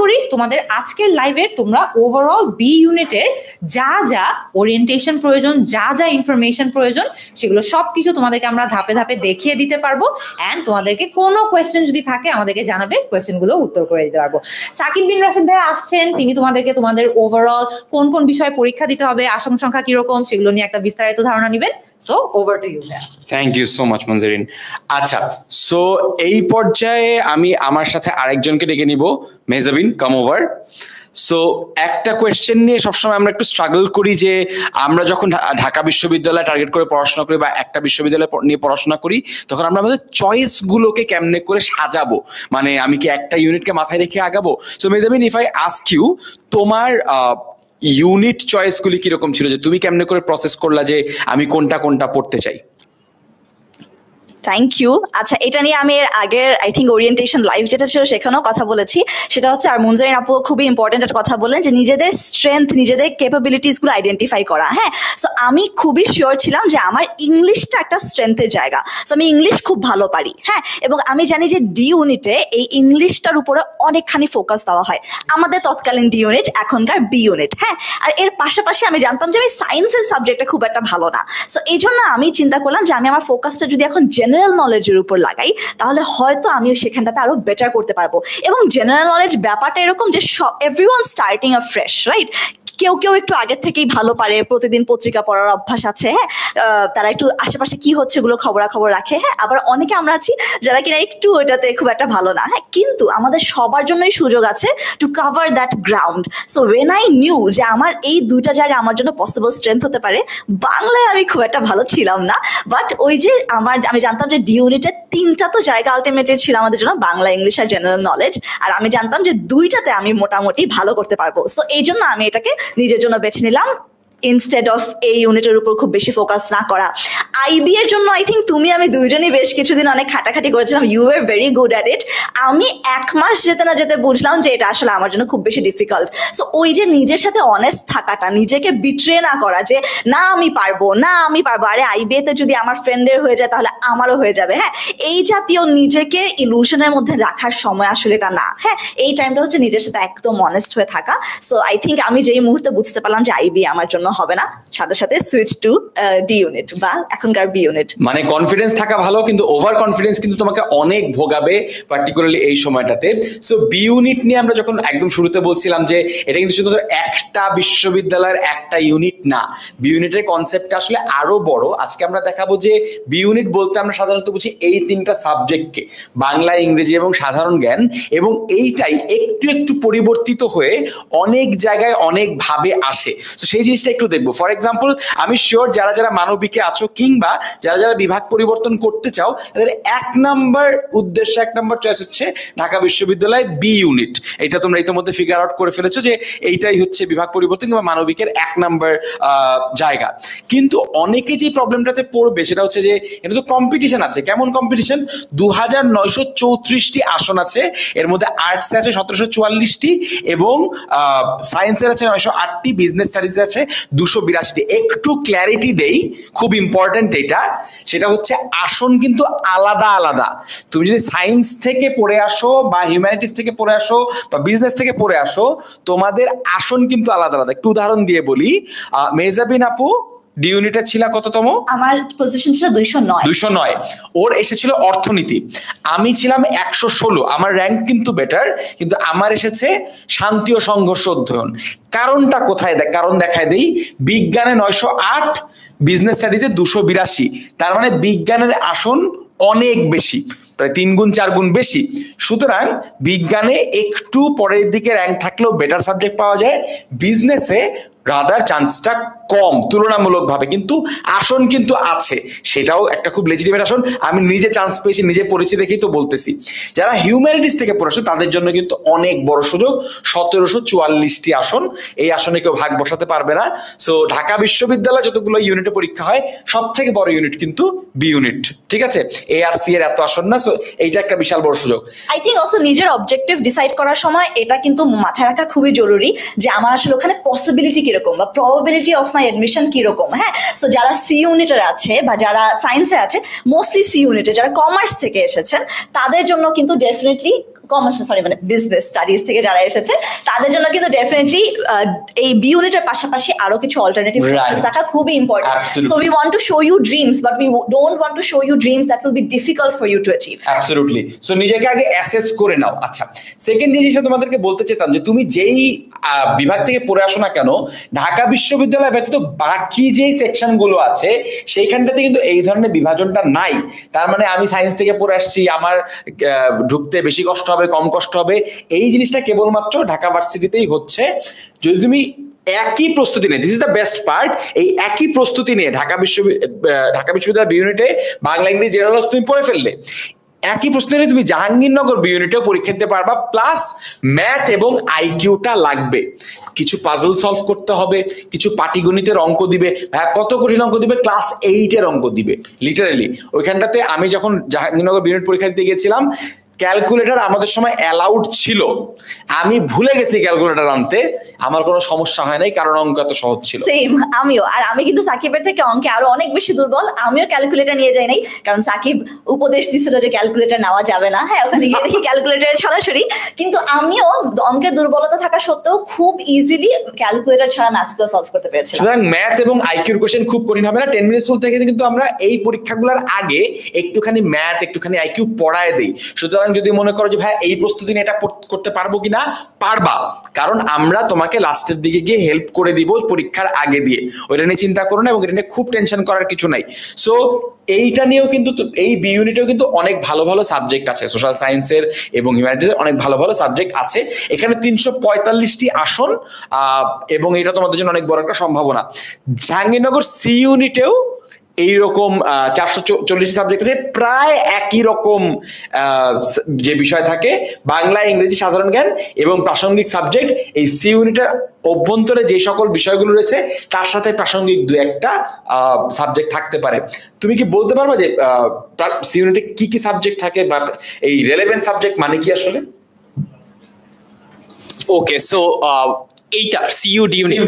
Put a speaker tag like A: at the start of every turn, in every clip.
A: করি তোমাদের আজকের লাইভে তোমরা ওভারঅল বি ইউনিটের যা যা ওরিয়েন্টেশন প্রয়োজন, যা যা ইনফরমেশন প্রয়োজন, সেগুলো সবকিছু তোমাদেরকে আমরা ধাপে ধাপে দেখিয়ে দিতে পারবো। অ্যান্ড তোমাদেরকে কোনো কোয়েশ্চেন যদি থাকে আমাদেরকে জানাবে, কোয়েশ্চেনগুলো উত্তর করে দিতে পারবো। সাকিব বিন রাশিদ ভাই আসছেন, তিনি তোমাদেরকে তোমাদের ওভারঅল কোন কোন বিষয়ে পরীক্ষা দিতে হবে, আসন সংখ্যা কিরকম, সেগুলো নিয়ে একটা বিস্তারিত ধারণা নিবেন। So over to you.
B: Thank you so much Monjerin. আচ্ছা, সো এই পর্যায়ে আমি আমার সাথে আরেকজনকে ডেকে নিব। Mehjabin, come over. সো একটা কোয়েশ্চেন নিয়ে সবসময় আমরা একটু স্ট্রাগল করি যে আমরা যখন ঢাকা বিশ্ববিদ্যালয় টার্গেট করে পড়াশোনা করি বা একটা বিশ্ববিদ্যালয় নিয়ে পড়াশোনা করি, তখন আমরা আমাদের চয়েস গুলোকে কেমনে করে সাজাবো, মানে আমি কি একটা ইউনিটকে মাথায় রেখে আগাবো? So Mehjabin, if I ask you, তোমার ইউনিট চয়েস গুলি কিরকম ছিল, যে তুমি কেমনে করে প্রসেস করলা যে আমি কোনটা কোনটা পড়তে চাই?
C: Thank you. আচ্ছা, এটা নিয়ে আমি এর আগের আই থিঙ্ক ওরিয়েন্টেশন লাইভ যেটা ছিল সেখানেও কথা বলেছি। সেটা হচ্ছে, আর মুনজারিন আপু খুবই ইম্পর্টেন্ট একটা কথা বললেন, যে নিজেদের স্ট্রেংথ, নিজেদের ক্যাপাবিলিটিসগুলো আইডেন্টিফাই করা। হ্যাঁ, সো আমি খুবই শিওর ছিলাম যে আমার ইংলিশটা একটা স্ট্রেংথের জায়গা। সো আমি ইংলিশ খুব ভালো পারি। হ্যাঁ, এবং আমি জানি যে ডি ইউনিটে এই ইংলিশটার উপরে অনেকখানি ফোকাস দেওয়া হয়, আমাদের তৎকালীন ডি ইউনিট, এখনকার বি ইউনিট। হ্যাঁ, আর এর পাশাপাশি আমি জানতাম যে আমি সায়েন্সের সাবজেক্টটা খুব একটা ভালো না। সো এই জন্য আমি চিন্তা করলাম যে আমি আমার ফোকাসটা যদি এখন জেনারেল নলেজের উপর লাগাই, তাহলে হয়তো আমি সেখানটাতে আরো বেটার করতে পারবো। এবং জেনারেল নলেজ ব্যাপারটা এরকম যে এভরিওয়ান স্টার্টিং আ ফ্রেশ, রাইট? কেউ কেউ একটু আগের থেকেই ভালো পারে, প্রতিদিন পত্রিকা পড়ার অভ্যাস আছে। হ্যাঁ, তারা একটু আশেপাশে কি হচ্ছে এগুলো খবরাখবর রাখে। হ্যাঁ, আবার অনেকে আমরা আছি যারা কিনা একটু ওইটাতে খুব একটা ভালো না। হ্যাঁ, কিন্তু আমাদের সবার জন্যই সুযোগ আছে to cover that ground. So when I knew যে আমার এই দুইটা জায়গা আমার জন্য পসিবল স্ট্রেংথ হতে পারে। বাংলায় আমি খুব একটা ভালো ছিলাম না, বাট ওই যে আমি জানতাম যে ডি ইউনিটের তিনটা তো জায়গা আলটিমেটলি ছিল আমাদের জন্য, বাংলা, ইংলিশ আর জেনারেল নলেজ। আর আমি জানতাম যে দুইটাতে আমি মোটামুটি ভালো করতে পারবো। সো এই জন্য আমি এটাকে নিজের জন্য বেছে নিলাম, ইনস্টেড অফ এই ইউনিটের উপর খুব বেশি ফোকাস না করা। আইবি এর জন্য আই থিঙ্ক তুমি আমি দুইজনই বেশ কিছুদিন অনেক খাটাখাটি করেছিলাম। You are very good at it. আমি 1 মাস যেতে না যেতে বুঝলাম যে এটা আসলে আমার জন্য খুব বেশি ডিফিকাল্ট। সো ওই যে নিজের সাথে অনেস্ট থাকাটা, নিজেকে বিট্রে না করা যে না আমি পারবো, না আমি পারবো, আরে আইবিএতে যদি আমার ফ্রেন্ডের হয়ে যায় তাহলে আমারও হয়ে যাবে। হ্যাঁ, এই জাতীয় নিজেকে ইলুশনের মধ্যে রাখার সময় আসলে এটা না। হ্যাঁ, এই টাইমটা হচ্ছে নিজের সাথে একদম অনেস্ট হয়ে থাকা। সো আই থিঙ্ক আমি যেই মুহূর্তে বুঝতে পারলাম যে আইবি আমার জন্য হবে না, সাথে সাথে সুইচ টু ডি ইউনিট বা এখনকার বি ইউনিট।
B: মানে কনফিডেন্স থাকা ভালো, কিন্তু ওভার কনফিডেন্স কিন্তু তোমাকে অনেক ভোগাবে, পার্টিকুলারলি এই সময়টাতে। সো বি ইউনিট নিয়ে আমরা যখন একদম শুরুতে বলছিলাম যে এটা কিন্তু শুধু একটা বিশ্ববিদ্যালয়ের একটা ইউনিট না, বি ইউনিটের কনসেপ্টটা আসলে আরো বড়। আজকে আমরা দেখাবো যে বি ইউনিট বলতে আমরা সাধারণত বুঝি এই তিনটা সাবজেক্টকে, বাংলা, ইংরেজি এবং সাধারণ জ্ঞান, এবং এইটাই একটু একটু পরিবর্তিত হয়ে অনেক জায়গায় অনেক ভাবে আসে। তো সেই জিনিসটা একটু দেখবো। ফর এক্সাম্পল, আমি শিওর যারা যারা মানবিকে আছো কিংবা যারা যারা বিভাগ পরিবর্তন করতে চাও, তাদের 1 নাম্বার উদ্দেশ্য, 1 নাম্বার চয়েস হচ্ছে ঢাকা বিশ্ববিদ্যালয় বি ইউনিট। এটা তোমরা ইতিমধ্যে ফিগার আউট করে ফেলেছো যে এইটাই হচ্ছে বিভাগ পরিবর্তন কিংবা মানবিকের 1 নাম্বার জায়গা। কিন্তু অনেকে যে প্রবলেমটাতে পড়বে সেটা হচ্ছে যে এটা তো কম্পিটিশন আছে। কেমন কম্পিটিশন? 2934টি আসন আছে, এর মধ্যে আর্টসে আছে 1744টি এবং সায়েন্সের আছে 908টি, বিজনেস স্টাডিজে আছে 282টি। একটু ক্ল্যারিটি দেই, খুব ইম্পর্টেন্ট এটা, সেটা হচ্ছে আসন কিন্তু আলাদা আলাদা। তুমি যদি সায়েন্স থেকে পড়ে আসো বা হিউম্যানিটিস থেকে পড়ে আসো বা বিজনেস থেকে পড়ে আসো, তোমাদের আসন কিন্তু আলাদা আলাদা। একটু উদাহরণ দিয়ে বলি, মেহজাবিন আপু ডি ইউনিটে ছিল কততম?
C: আমার পজিশন ছিল 209।
B: 209। ওর এসেছিল অর্থনীতি, আমি ছিলাম 116। আমার র্যাঙ্ক কিন্তু বেটার, কিন্তু আমার এসেছে শান্তি ও সংঘর্ষ অধ্যয়ন। কারণটা কোথায়? কারণ দেখায় দেই, বিজ্ঞানে 908, বিজনেস স্টাডিজে 282। তার মানে বিজ্ঞানের আসন অনেক বেশি, প্রায় 3 গুণ 4 গুণ বেশি। সুতরাং বিজ্ঞানে একটু পরের দিকে র্যাঙ্ক থাকলেও বেটার সাবজেক্ট পাওয়া যায়, বিজনেসে রাদার চান্সটা কম তুলনামূলকভাবে, কিন্তু আসন কিন্তু আছে, সেটাও একটা খুব লেজিটিমেট আসন। আমি নিজে চান্স পেয়েছি, নিজে পড়েছি দেখেই তো বলতেছি। যারা হিউম্যানিটিস থেকে পড়াশো তাদের জন্য কিন্তু অনেক বড় সুযোগ, 1744টি আসন, এই আসনে কেউ ভাগ বসাতে পারবে না। সো ঢাকা বিশ্ববিদ্যালয় যতগুলো ইউনিটে পরীক্ষা হয় সব থেকে বড় ইউনিট কিন্তু বি ইউনিট, ঠিক আছে? এ আর সি এর এত আসন না। সো এইটা একটা বিশাল বড় সুযোগ।
C: আই থিঙ্ক অলসো নিজের অবজেক্টিভ ডিসাইড করার সময় এটা কিন্তু মাথায় রাখা খুবই জরুরি যে আমার আসলে ওখানে পসিবিলিটি কিরকম বা প্রবাবিলিটি অফ মাই এডমিশন কিরকম। হ্যাঁ, সো যারা সি ইউনিটের আছে বা যারা সায়েন্সে আছে, মোস্টলি সি ইউনিটে যারা কমার্স থেকে এসেছেন, তাদের জন্য কিন্তু ডেফিনেটলি কমার্স মানে বিজনেস স্টাডিজ থেকে যারা এসেছে তাদের জন্য কিন্তু ডেফিনেটলি এই বি ইউনিটের পাশাপাশি আরো কিছু অল্টারনেটিভ থাকা খুবই important. So we want to show you dreams but we don't want to show you dreams that will be difficult for you to achieve.
B: Absolutely. So নিজেকে আগে অ্যাসেস করে নাও। আচ্ছা, সেকেন্ড যে জিনিসটা তোমাদেরকে বলতে চেতাম যে তুমি যেই বিভাগ থেকে পড়ে আসো না কেন, ঢাকা বিশ্ববিদ্যালয় ব্যতীত বাকি যেই সেকশন গুলো আছে সেইখানটাতে কিন্তু এই ধরনের বিভাজনটা নাই। তার মানে আমি সায়েন্স থেকে পড়ে আসছি, আমার ঢুকতে বেশি কষ্ট হবে, কম কষ্ট হবে, এই জিনিসটা কেবলমাত্র ঢাকা ভার্সিটিতেই হচ্ছে। যদি তুমি একই প্রস্তুতি নিয়ে, this is the best part, এই একই প্রস্তুতি নিয়ে ঢাকা বিশ্ববিদ্যালয় বি ইউনিটে বাংলা ইংরেজি জেনারেল তুমি পড়ে ফেললে, একই প্রশ্ন নিয়ে তুমি জাহাঙ্গীরনগর বি ইউনিটেও পরীক্ষা দিতে পারবা, প্লাস ম্যাথ এবং আইকিউটা লাগবে। কিছু পাজল সলভ করতে হবে, কিছু পাটিগণিতের অঙ্ক দিবে, কত কঠিন অঙ্ক দিবে, ক্লাস 8-এর অঙ্ক দিবে লিটারালি। ওইখানটাতে আমি যখন জাহাঙ্গীরনগর বি ইউনিট পরীক্ষা দিতে গেছিলাম, ক্যালকুলেটর আমাদের সময় অ্যালাউড ছিল, আমি ভুলে গেছি ক্যালকুলেটর আনতে, আমার কোনো সমস্যা হয় নাই কারণ অঙ্ক এত সহজ ছিল।
C: সেম আমিও, আর আমি কিন্তু সাকিবের থেকে অঙ্কে আরো অনেক বেশি দুর্বল, আমিও ক্যালকুলেটর নিয়ে যাই নাই কারণ সাকিব উপদেশ দিছিল যে ক্যালকুলেটর নেওয়া যাবে না। হ্যাঁ, ওখানে গিয়ে দেখি ক্যালকুলেটর সরাসরি, কিন্তু আমিও অঙ্কের দুর্বলতা থাকা সত্ত্বেও খুব ইজিলি ক্যালকুলেটর ছাড়া ম্যাথসগুলো সলভ করতে পেরেছিলাম।
B: সুতরাং ম্যাথ এবং আইকিউর কোশ্চেন খুব কঠিন হবে না। 10 মিনিট স্কুল থেকে কিন্তু আমরা এই পরীক্ষাগুলোর আগে একটুখানি ম্যাথ, একটুখানি আইকিউ পড়ায় দেই। সুতরাং যদি মনে করো যে ভাই এই প্রস্তুতি নিয়ে এটা করতে পারবো কিনা, পারবা, কারণ আমরা তোমাকে লাস্টের দিকে গিয়ে হেল্প করে দিব পরীক্ষার আগে দিয়ে। ওইটা নিয়ে চিন্তা করো না এবং এটা নিয়ে খুব টেনশন করার কিছু নাই। সো এইটা নিয়েও কিন্তু এই বি ইউনিটেও কিন্তু অনেক ভালো ভালো সাবজেক্ট আছে, সোশ্যাল সায়েন্সের এবং হিউম্যানিটিজের অনেক ভালো ভালো সাবজেক্ট আছে। এখানে 345টি আসন এবং এটা তোমাদের জন্য অনেক বড় একটা সম্ভাবনা। জাহাঙ্গীরনগর সি ইউনিটেও এইরকম 440 সাবজেক্ট আছে, প্রায় একই রকম যে বিষয় থাকে, বাংলা, ইংরেজি, সাধারণ জ্ঞান এবং প্রাসঙ্গিক সাবজেক্ট। এই সি ইউনিটের অভ্যন্তরে যে সকল বিষয়গুলো রয়েছে তার সাথে প্রাসঙ্গিক দু একটা সাবজেক্ট থাকতে পারে। তুমি কি বলতে পারবে যে সি ইউনিটে কি কি সাবজেক্ট থাকে বা এই রেলেভেন্ট সাবজেক্ট মানে কি আসলে?
D: ওকে, সো এইটা সিইউডি ইউনিট।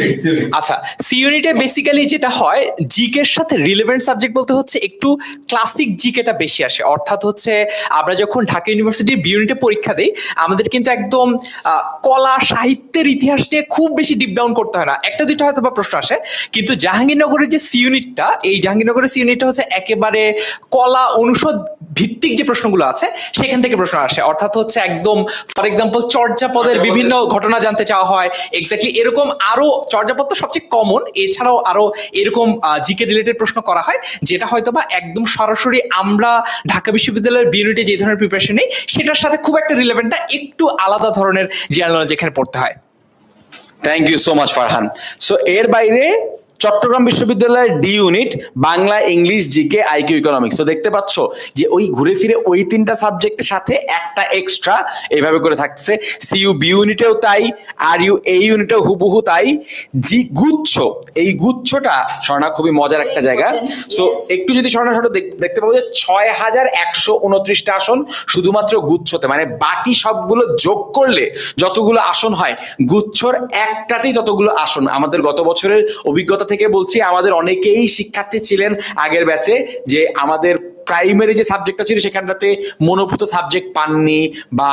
D: আচ্ছা, সি ইউনিটে বেসিক্যালি যেটা হয়, জিকের সাথে রিলেভেন্ট সাবজেক্ট বলতে হচ্ছে একটু ক্লাসিক জিকেটা বেশি আসে। অর্থাৎ হচ্ছে আমরা যখন ঢাকা ইউনিভার্সিটির বি ইউনিটে পরীক্ষা দিই, আমাদের কিন্তু একদম কলা সাহিত্যের ইতিহাস নিয়ে খুব বেশি ডিপ ডাউন করতে হয় না, একটা দুইটা হয়তো বা প্রশ্ন আসে। কিন্তু জাহাঙ্গীরনগরের যে সি ইউনিটটা, এই জাহাঙ্গীরনগরের সি ইউনিটটা হচ্ছে একেবারে কলা অনুষদ ভিত্তিক যে প্রশ্নগুলো আছে সেখান থেকে প্রশ্ন আসে। অর্থাৎ হচ্ছে একদম ফর এক্সাম্পল চর্যাপদের বিভিন্ন ঘটনা জানতে চাওয়া হয়, এক্স্যাক্টলি এরকম আরো চর্যাপদ তো সবচেয়ে কমন, এছাড়াও আরো এরকম জিকে রিলেটেড প্রশ্ন করা হয়, যেটা হয়তো বা একদম সরাসরি আমরা ঢাকা বিশ্ববিদ্যালয়ের বি ইউনিটে যে ধরনের প্রিপারেশন নেই সেটার সাথে খুব একটা রিলেভেন্ট না, একটু আলাদা ধরনের জেনারেল নলেজ এখানে পড়তে হয়।
B: Thank you so much Farhan. So এর বাইরে চট্টগ্রাম বিশ্ববিদ্যালয়ের D unit Bangla, English, GK, IQ, economics. তো দেখতে পাচ্ছ যে ওই ঘুরে ফিরে ওই তিনটা সাবজেক্টের সাথে একটা এক্সট্রা এইভাবে করে থাকছে। সিইউ বি ইউনিটেও তাই, আর ইউ এই ইউনিটেও হুবহু তাই। জি গুচ্ছ, এই গুচ্ছটা স্বর্ণা খুবই মজার একটা জায়গা। সো একটু যদি স্বর্ণা দেখতে পাবো যে 6129টা আসন শুধুমাত্র গুচ্ছতে, মানে বাকি সবগুলো যোগ করলে যতগুলো আসন হয় গুচ্ছর একটাতেই ততগুলো আসন। আমাদের গত বছরের অভিজ্ঞতা থেকে বলছি, আমাদের অনেকেই শিক্ষার্থী ছিলেন আগের ব্যাচে যে আমাদের প্রাইমারি যে সাবজেক্টটা ছিল সেখানটাতে মনোভূত সাবজেক্ট পাননি বা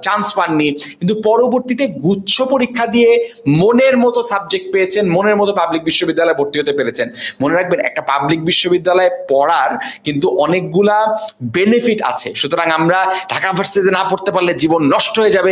B: চান্স পাননি, কিন্তু পরবর্তীতে গুচ্ছ পরীক্ষা দিয়ে মনের মতো সাবজেক্ট পেয়েছেন, মনের মতো পাবলিক বিশ্ববিদ্যালয়ে ভর্তি হতে পেরেছেন। মনে রাখবেন, একটা পাবলিক বিশ্ববিদ্যালয়ে পড়ার কিন্তু অনেকগুলা বেনিফিট আছে। সুতরাং আমরা ঢাকা ভার্সিটিতে না পড়তে পারলে জীবন নষ্ট হয়ে যাবে,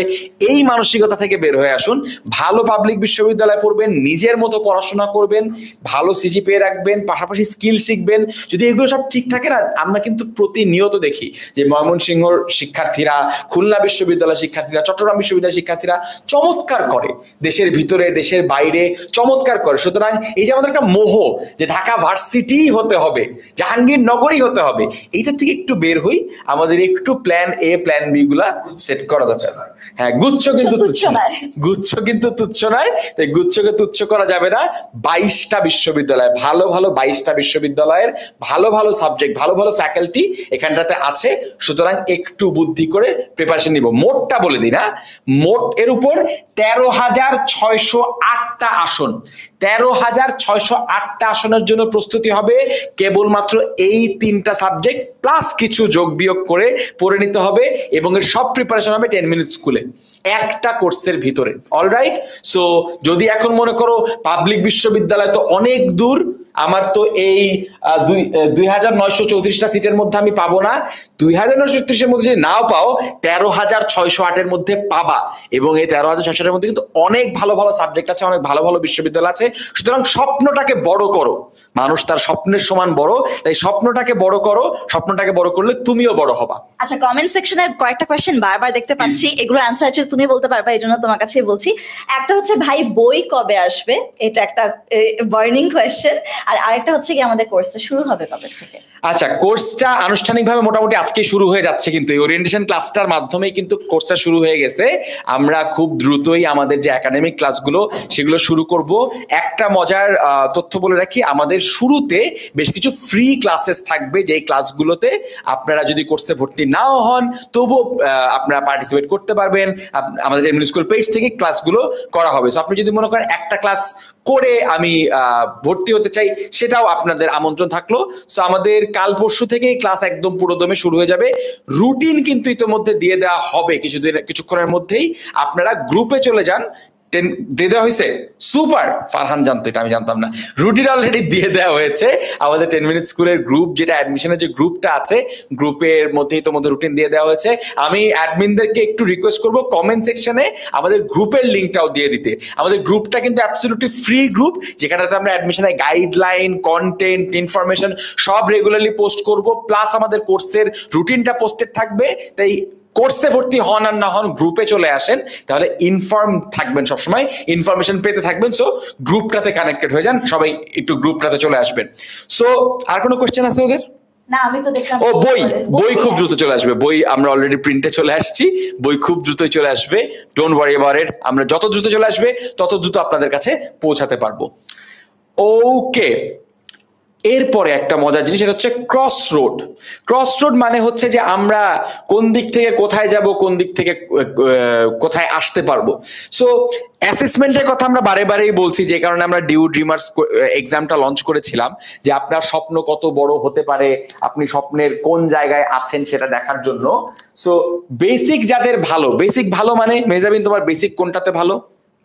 B: এই মানসিকতা থেকে বের হয়ে আসুন। ভালো পাবলিক বিশ্ববিদ্যালয়ে পড়বেন, নিজের মতো পড়াশোনা করবেন, ভালো সিজিপিএ রাখবেন, পাশাপাশি স্কিল শিখবেন। যদি এগুলো সব ঠিক থাকে না, আমরা কিন্তু প্রতিনিয়ত দেখি যে ময়মনসিংহর শিক্ষার্থীরা, খুলনা বিশ্ববিদ্যালয়ের শিক্ষার্থীরা, চট্টগ্রাম বিশ্ববিদ্যালয়ের শিক্ষার্থীরা চমৎকার করে, দেশের ভিতরে দেশের বাইরে চমৎকার করে। সুতরাং এই যে আমাদের একটা মোহ যে ঢাকা ভার্সিটি হতে হবে, জাহাঙ্গীরনগরই হতে হবে, এইটা থেকে একটু বের হই, আমাদের একটু প্ল্যান এ প্ল্যান বি গুলা সেট করা দরকার। হ্যাঁ, গুচ্ছ কিন্তু
C: তুচ্ছ
B: তুচ্ছ নয়,
C: নয়।
B: গুচ্ছ কিন্তু তুচ্ছ নয়, তাই গুচ্ছকে তুচ্ছ করা যাবে না। 22টা বিশ্ববিদ্যালয়, ভালো ভালো 22টা বিশ্ববিদ্যালয়ের ভালো ভালো সাবজেক্ট, ভালো ভালো ফ্যাকাল্টি এখানটাতে আছে। সুতরাং একটু বুদ্ধি করে প্রিপারেশন নিব। মোটটা বলে দিই না, মোট এর উপর 13,608টা আসন, 13,608টা আসনের জন্য প্রস্তুতি হবে কেবলমাত্র এই 3টা সাবজেক্ট প্লাস কিছু যোগ বিয়োগ করে পড়ে নিতে হবে, এবং এর সব প্রিপারেশন হবে 10 মিনিট স্কুলে একটা কোর্সের ভিতরে। অলরাইট, সো যদি এখন মনে করো পাবলিক বিশ্ববিদ্যালয় তো অনেক দূর, আমার তো এই 2,934টা সিটের মধ্যে আমি পাবো না, 2,934-এর মধ্যে যদি নাও পাও 13,608-এর মধ্যে পাবা, এবং এই 13,608-এর মধ্যে কিন্তু অনেক ভালো ভালো সাবজেক্ট আছে, অনেক ভালো ভালো বিশ্ববিদ্যালয় আছে। সুতরাং স্বপ্নটাকে বড় করো, মানুষ তার স্বপ্নের সমান বড়, তাই স্বপ্নটাকে বড় করো, স্বপ্নটাকে বড় করলে তুমিও বড় হবা।
C: আচ্ছা, কমেন্ট সেকশনে কয়েকটা কোয়েশ্চেন বারবার দেখতে পাচ্ছি, এগুলো অ্যান্সার তুমি বলতে পারবা, এই জন্য তোমার কাছেই বলছি। একটা হচ্ছে ভাই বই কবে আসবে, এটা একটা বার্নিং কোয়েশ্চেন, আর আরেকটা হচ্ছে কি আমাদের কোর্সটা শুরু হবে কবে থেকে?
B: আচ্ছা, কোর্সটা আনুষ্ঠানিকভাবে মোটামুটি আজকে শুরু হয়ে যাচ্ছে, কিন্তু এই ওরিয়েন্টেশন ক্লাসটার মাধ্যমেই কিন্তু কোর্সটা শুরু হয়ে গেছে। আমরা খুব দ্রুতই আমাদের যে একাডেমিক ক্লাসগুলো সেগুলো শুরু করব। একটা মজার তথ্য বলে রাখি, আমাদের শুরুতে বেশ কিছু ফ্রি ক্লাসেস থাকবে, যেই ক্লাসগুলোতে আপনারা যদি কোর্সে ভর্তি নাও হন তবুও আপনারা পার্টিসিপেট করতে পারবেন। আমাদের এমনি স্কুল পেজ থেকে ক্লাসগুলো করা হবে। সো আপনি যদি মনে করেন একটা ক্লাস করে আমি ভর্তি হতে চাই, সেটাও আপনাদের আমন্ত্রণ থাকলো। সো আমাদের কাল পরশু থেকে ক্লাস একদম পুরোদমে শুরু হয়ে যাবে। রুটিন কিন্তু ইতিমধ্যে দিয়ে দেওয়া হবে কিছুক্ষণের মধ্যেই। আপনারা গ্রুপে চলে যান, দিয়ে দেওয়া হয়েছে, সুপার, ফারহান জানতো, এটা আমি জানতাম না। রুটিন অলরেডি দিয়ে দেওয়া হয়েছে আমাদের 10 মিনিট স্কুলের গ্রুপ, যেটা অ্যাডমিশনের যে গ্রুপটা আছে, গ্রুপের মধ্যেই তোমাদের রুটিন দিয়ে দেওয়া হয়েছে। আমি অ্যাডমিনদেরকে একটু রিকোয়েস্ট করবো কমেন্ট সেকশনে আমাদের গ্রুপের লিঙ্কটাও দিয়ে দিতে। আমাদের গ্রুপটা কিন্তু অ্যাবসলিউটলি ফ্রি গ্রুপ, যেখানেতে আমরা অ্যাডমিশনের গাইডলাইন, কন্টেন্ট, ইনফরমেশন সব রেগুলারলি পোস্ট করব, প্লাস আমাদের কোর্সের রুটিনটা পোস্টেড থাকবে। তাই কোর্সে ভর্তি হন আর না হন, গ্রুপে চলে আসেন, তাহলে ইনফর্ম থাকবেন, সবসময় ইনফরমেশন পেতে থাকবেন। সো গ্রুপটাতে কানেক্টেড হয়ে যান, সবাই একটু গ্রুপটাতে চলে আসবেন। সো আর কোনো কোশ্চেন আছে ওদের?
C: না, আমি তো দেখলাম।
B: ও, বই খুব দ্রুত চলে আসবে। বই আমরা অলরেডি প্রিন্টে চলে আসছি, বই খুব দ্রুতই চলে আসবে। ডোন্ট ওয়ারি অ্যাবাউট ইট, আমরা যত দ্রুত চলে আসবে তত দ্রুত আপনাদের কাছে পৌঁছাতে পারবো। ওকে, এরপরে একটা মজার জিনিস, এটা হচ্ছে ক্রস রোড। ক্রস রোড মানে হচ্ছে যে আমরা কোন দিক থেকে কোথায় যাব, কোন দিক থেকে কোথায় আসতে পারবো। সো অ্যাসেসমেন্টের কথা আমরা বারে বারেই বলছি, যে কারণে আমরা ডিউ ড্রিমার্স এক্সামটা লঞ্চ করেছিলাম, যে আপনার স্বপ্ন কত বড় হতে পারে, আপনি স্বপ্নের কোন জায়গায় আছেন সেটা দেখার জন্য। সো বেসিক যাদের ভালো, বেসিক ভালো মানে মেজাবিন, তোমার বেসিক কোনটাতে ভালো?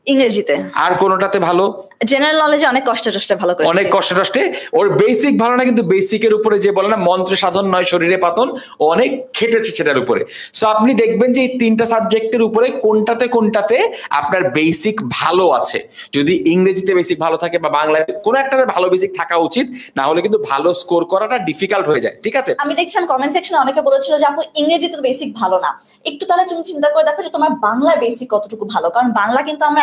C: ইংরেজিতে।
B: আর কোনটাতে ভালো?
C: জেনারেল নলেজে অনেক কষ্টে ভালো করে,
B: অনেক কষ্টে। ওর বেসিক ভালো না, কিন্তু বেসিকের উপরে যে বলে না মন্ত্রে সাধন নয় শরীরে পাতন, ও অনেক খেটেছে সেটার উপরে। সো আপনি দেখবেন যে এই 3টা সাবজেক্টের উপরে কোনটাতে আপনার বেসিক ভালো আছে। যদি ইংরেজিতে বেসিক ভালো থাকে বা বাংলায় কোনো একটাতে ভালো বেসিক থাকা উচিত, না হলে কিন্তু ভালো স্কোর করাটা ডিফিকাল্ট হয়ে যায়। ঠিক আছে,
C: আমি দেখছিলাম কমেন্ট সেকশনে অনেকে বলেছিল যে আপু ইংরেজিতে তো বেসিক ভালো না, একটু তাহলে তুমি চিন্তা করে দেখো যে তোমার বাংলার বেসিক কতটুকু ভালো, কারণ বাংলা কিন্তু আমরা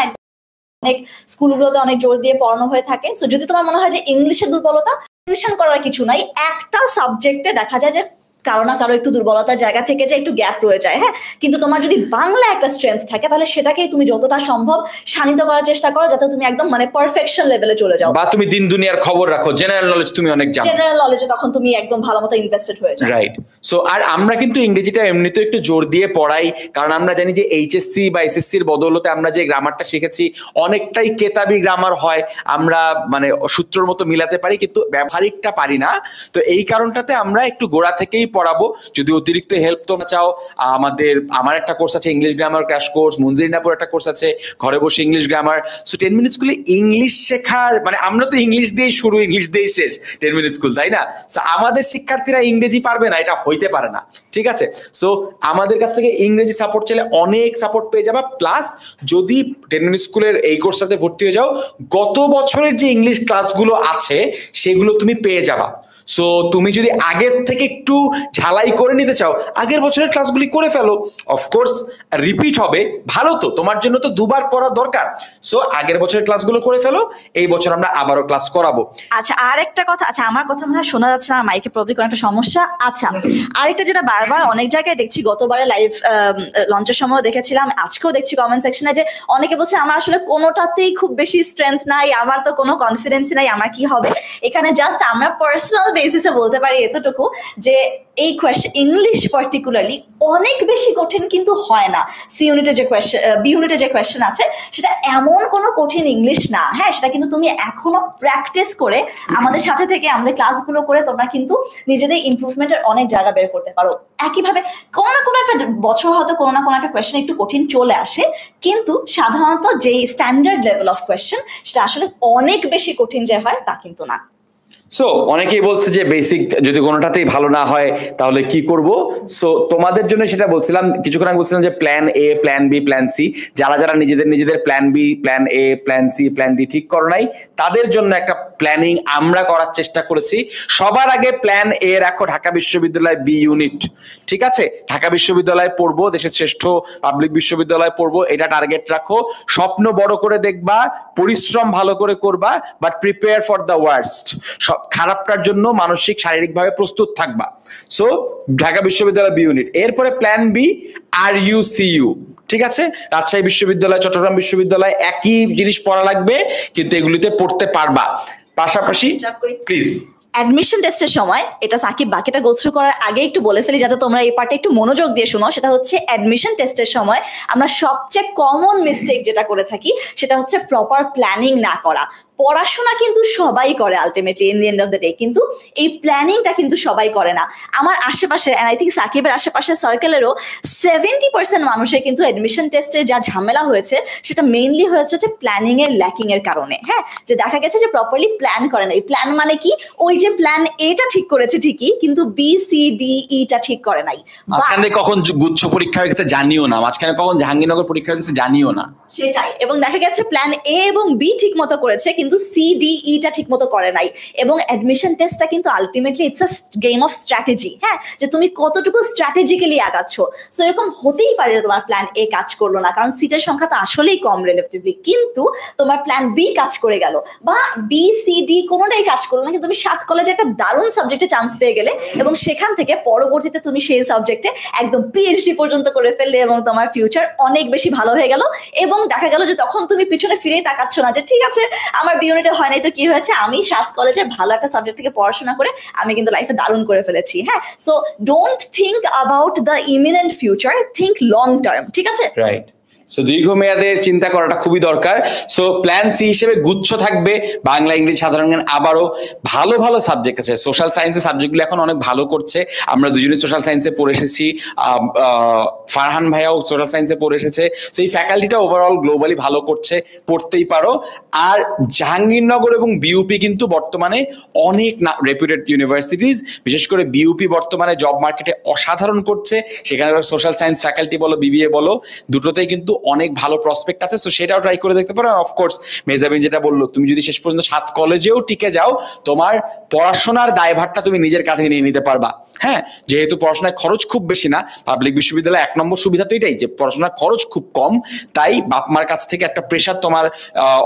C: অনেক স্কুলগুলোতে অনেক জোর দিয়ে পড়ানো হয়ে থাকে। সো যদি তোমার মনে হয় যে ইংলিশে দুর্বলতা, টেনশন করার কিছু নাই, একটা সাবজেক্টে দেখা যায় যে কারো না কারো একটু দুর্বলতার জায়গা থেকে যে একটু গ্যাপ রয়ে যায়, হ্যাঁ, কিন্তু তোমার যদি বাংলা একটা স্ট্রেংথ থাকে, তাহলে সেটাকেই তুমি যতটা সম্ভব শানিত করার চেষ্টা করো, যাতে তুমি একদম মানে পারফেকশন লেভেলে চলে যাও,
B: বা তুমি দিন দুনিয়ার খবর রাখো, জেনারেল নলেজ তুমি অনেক জানো,
C: জেনারেল নলেজে তখন তুমি একদম ভালো মতো ইনভেস্টেড হয়ে যাও।
B: রাইট। সো আর আমরা কিন্তু ইংরেজিটা এমনিতেও একটু জোর দিয়ে পড়াই, কারণ আমরা জানি যে এইচএসসি বা এসএসসির বদৌলতে আমরা যে গ্রামারটা শিখেছি অনেকটাই কেতাবি গ্রামার হয়, আমরা মানে সূত্রের মতো মিলাতে পারি, কিন্তু ব্যবহারিকটা পারি না। তো এই কারণটাতে আমরা একটু গোড়া থেকেই পড়াবো। যদি অতিরিক্ত হেল্প তোমরা চাও, আমার একটা কোর্স আছে ইংলিশ গ্রামার ক্র্যাশ কোর্স, মুনজিরিনাপুর একটা কোর্স আছে ঘরে বসে ইংলিশ গ্রামার। সো 10 মিনিট স্কুলে ইংলিশ শেখার মানে আমরা তো ইংলিশ দিয়েই শুরু, ইংলিশ দিয়েই শেষ 10 মিনিট স্কুল, তাই না? সো আমাদের শিক্ষার্থীরা ইংরেজি পারবে না, এটা হইতে পারে না। ঠিক আছে, সো আমাদের কাছ থেকে ইংরেজি সাপোর্ট চাইলে অনেক সাপোর্ট পেয়ে যাবা। প্লাস যদি 10 মিনিট স্কুলের এই কোর্সটাতে ভর্তি হয়ে যাও, গত বছরের যে ইংলিশ ক্লাসগুলো আছে সেগুলো তুমি পেয়ে যাবা। সো তুমি যদি আগের থেকে একটু ঝালাই করে নিতে চাও, আগের বছরের ক্লাসগুলি করে ফেলো। অফকোর্স রিপিট হবে, ভালো তো, তোমার জন্য তো দুবার পড়া দরকার। সো আগের বছরের ক্লাসগুলো করে ফেলো, এই বছর আমরা আবারও ক্লাস করাবো।
C: আচ্ছা, আর একটা কথা, আচ্ছা আমার কথা মনে হয় শোনা যাচ্ছে না, মাইকে প্রবলেম কোনো একটা সমস্যা। আচ্ছা, আরেকটা যেটা বারবার অনেক জায়গায় দেখছি, গতবারে লাইভ লঞ্চের সময় দেখেছিলাম, আজকেও দেখছি কমেন্ট সেকশনে, যে অনেকে বলছে আমার আসলে কোনোটাতেই খুব বেশি স্ট্রেংথ নাই, আমার তো কোনো কনফিডেন্স নাই, আমার কি হবে। এখানে জাস্ট আমরা পার্সোনাল বেসিসে বলতে পারি এতটুকু, যে এই কোয়েশ্চেন ইংলিশ পার্টিকুলারলি অনেক বেশি কঠিন কিন্তু হয় না। সি ইউনিটে যে কোয়েশ্চেন, বি ইউনিটে যে কোয়েশ্চেন আছে সেটা এমন কোনো কঠিন ইংলিশ না। হ্যাঁ, সেটা কিন্তু তুমি এখনো প্র্যাকটিস করে আমাদের সাথে থেকে আমাদের ক্লাসগুলো করে তোমরা কিন্তু নিজেদের ইমপ্রুভমেন্টের অনেক জায়গা বের করতে পারো। একইভাবে কোনো না কোনো একটা বছর হয়তো কোনো না কোনো একটা কোয়েশ্চেন একটু কঠিন চলে আসে, কিন্তু সাধারণত যেই স্ট্যান্ডার্ড লেভেল অফ কোয়েশ্চেন সেটা আসলে অনেক বেশি কঠিন যে হয় তা কিন্তু না।
B: সো অনেকেই বলছে যে বেসিক যদি কোনোটাতেই ভালো না হয় তাহলে কি করব। সো তোমাদের জন্য সেটা বলছিলাম, কিছুক্ষণ আগে বলছিলাম যে plan A, plan B, plan C. যারা যারা নিজেদের plan B, plan A, plan C, plan D ঠিক করো নাই, তাদের জন্য একটা প্ল্যানিং আমরা করার চেষ্টা করেছি। সবার আগে প্ল্যান এ রাখো ঢাকা বিশ্ববিদ্যালয় বি ইউনিট, ঠিক আছে? ঢাকা বিশ্ববিদ্যালয়ে পড়বো, দেশের শ্রেষ্ঠ পাবলিক বিশ্ববিদ্যালয়ে পড়বো, এটা টার্গেট রাখো। স্বপ্ন বড় করে দেখবা, পরিশ্রম ভালো করে করবা, but prepare for the worst. সব খারাপটার জন্য মানসিক শারীরিকভাবে প্রস্তুত থাকবা। সো ঢাকা বিশ্ববিদ্যালয় বি ইউনিট। এরপরে plan B R U C U, ঠিক আছে? রাজশাহী বিশ্ববিদ্যালয়, চট্টগ্রাম বিশ্ববিদ্যালয়, একই জিনিস পড়া লাগবে, কিন্তু এগুলিতে পড়তে পারবা। পাশাপাশি প্লিজ
C: অ্যাডমিশন টেস্টের সময়, এটা সাকিব বাকিটা গো থ্রু করার আগে একটু বলে ফেলি যাতে তোমরা এই পার্টটা একটু মনোযোগ দিয়ে শোনো। সেটা হচ্ছে অ্যাডমিশন টেস্টের সময় আমরা সবচেয়ে কমন মিস্টেক যেটা করে থাকি সেটা হচ্ছে প্রপার প্ল্যানিং না করা। পড়াশোনা কিন্তু সবাই করে ultimately in the end of the day, কিন্তু এই প্ল্যানিংটা কিন্তু সবাই করে না। আমার আশেপাশে, অ্যান্ড আই থিঙ্ক সাকিবের আশেপাশে সার্কেলেরও 70% মানুষের কিন্তু অ্যাডমিশন টেস্টের যা ঝামেলা হয়েছে সেটা মেইনলি হয়েছে হচ্ছে প্ল্যানিং এর ল্যাকিং এর কারণে। হ্যাঁ, যে দেখা গেছে যে প্রপারলি প্ল্যান করে না। এই প্ল্যান মানে কি, ওই যে প্ল্যান এটা ঠিক করেছে ঠিকই, কিন্তু বি সি ডি ইটা ঠিক করে নাই।
B: মাঝখানে কখন গুচ্ছ পরীক্ষা হয়ে গেছে জানিও না, মাঝখানে কখন জাহাঙ্গীরনগর পরীক্ষা হয়ে গেছে জানিও না,
C: সেটাই। এবং দেখা গেছে প্ল্যান এ এবং বি ঠিক মতো করেছে, কিন্তু সি ডি ইটা ঠিক মতো করে নাই। এবং অ্যাডমিশন টেস্টটা কিন্তু ultimately it's a game of strategy. হ্যাঁ, যে তুমি কতটুকু স্ট্র্যাটেজিক্যালি আগাচ্ছ। সো এরকম হতেই পারে তোমার প্ল্যান এ কাজ করলো না, কারণ সিটের সংখ্যা তো আসলেই কম রিলেটিভলি, কিন্তু তোমার প্ল্যান বি কাজ করে গেল, বা বি সি ডি কোনোটাই কাজ করলো না, কিন্তু তুমি 7 কলেজে একটা দারুণ সাবজেক্টে চান্স পেয়ে গেলে, এবং সেখান থেকে পরবর্তীতে তুমি সেই সাবজেক্টে একদম পিএইচডি পর্যন্ত করে ফেললে, এবং তোমার ফিউচার অনেক বেশি ভালো হয়ে গেল। এবং দেখা গেল যে তখন তুমি পিছনে ফিরেই তাকাচ্ছ না যে ঠিক আছে আমার বি ইউনিটে হয় নাই তো কি হয়েছে, আমি 7 কলেজে ভালো একটা সাবজেক্ট থেকে পড়াশোনা করে আমি কিন্তু লাইফে দারুণ করে ফেলেছি। হ্যাঁ, so don't think about the eminent future, think long term, ঠিক আছে?
B: রাইট। সো দীর্ঘমেয়াদের চিন্তা করাটা খুবই দরকার। সো প্ল্যান সি হিসেবে গুচ্ছ থাকবে বাংলা, ইংরেজি, সাধারণ জ্ঞান। আবারও ভালো ভালো সাবজেক্ট আছে, সোশ্যাল সায়েন্সের সাবজেক্টগুলো এখন অনেক ভালো করছে। আমরা দুজনেই সোশ্যাল সায়েন্সে পড়ে এসেছি, ফারহান ভাইয়াও সোশ্যাল সায়েন্সে পড়ে এসেছে। সো এই ফ্যাকাল্টিটা ওভারঅল গ্লোবালি ভালো করছে, পড়তেই পারো। আর জাহাঙ্গীরনগর এবং বিউপি কিন্তু বর্তমানে অনেক রেপুটেড ইউনিভার্সিটিজ, বিশেষ করে বিউপি বর্তমানে জব মার্কেটে অসাধারণ করছে। সেখানে সোশ্যাল সায়েন্স ফ্যাকাল্টি বলো, বিবিএ বলো, দুটোতেই কিন্তু অনেক ভালো প্রসপেক্ট আছে। সো সেটাও ট্রাই করে দেখতে পারো। অফকোর্স মেজাবিন যেটা বললো, তুমি যদি শেষ পর্যন্ত 7 কলেজেও টিকে যাও, তোমার পড়াশোনার দায়ভারটা তুমি নিজের কাঁধে নিয়ে নিতে পারবা। হ্যাঁ, যেহেতু পড়াশোনায় খরচ খুব বেশি না, পাবলিক বিশ্ববিদ্যালয়ে 1 নম্বর সুবিধা তো এটাই যে পড়াশোনার খরচ খুব কম, তাই বাপ মার কাছ থেকে একটা প্রেশার তোমার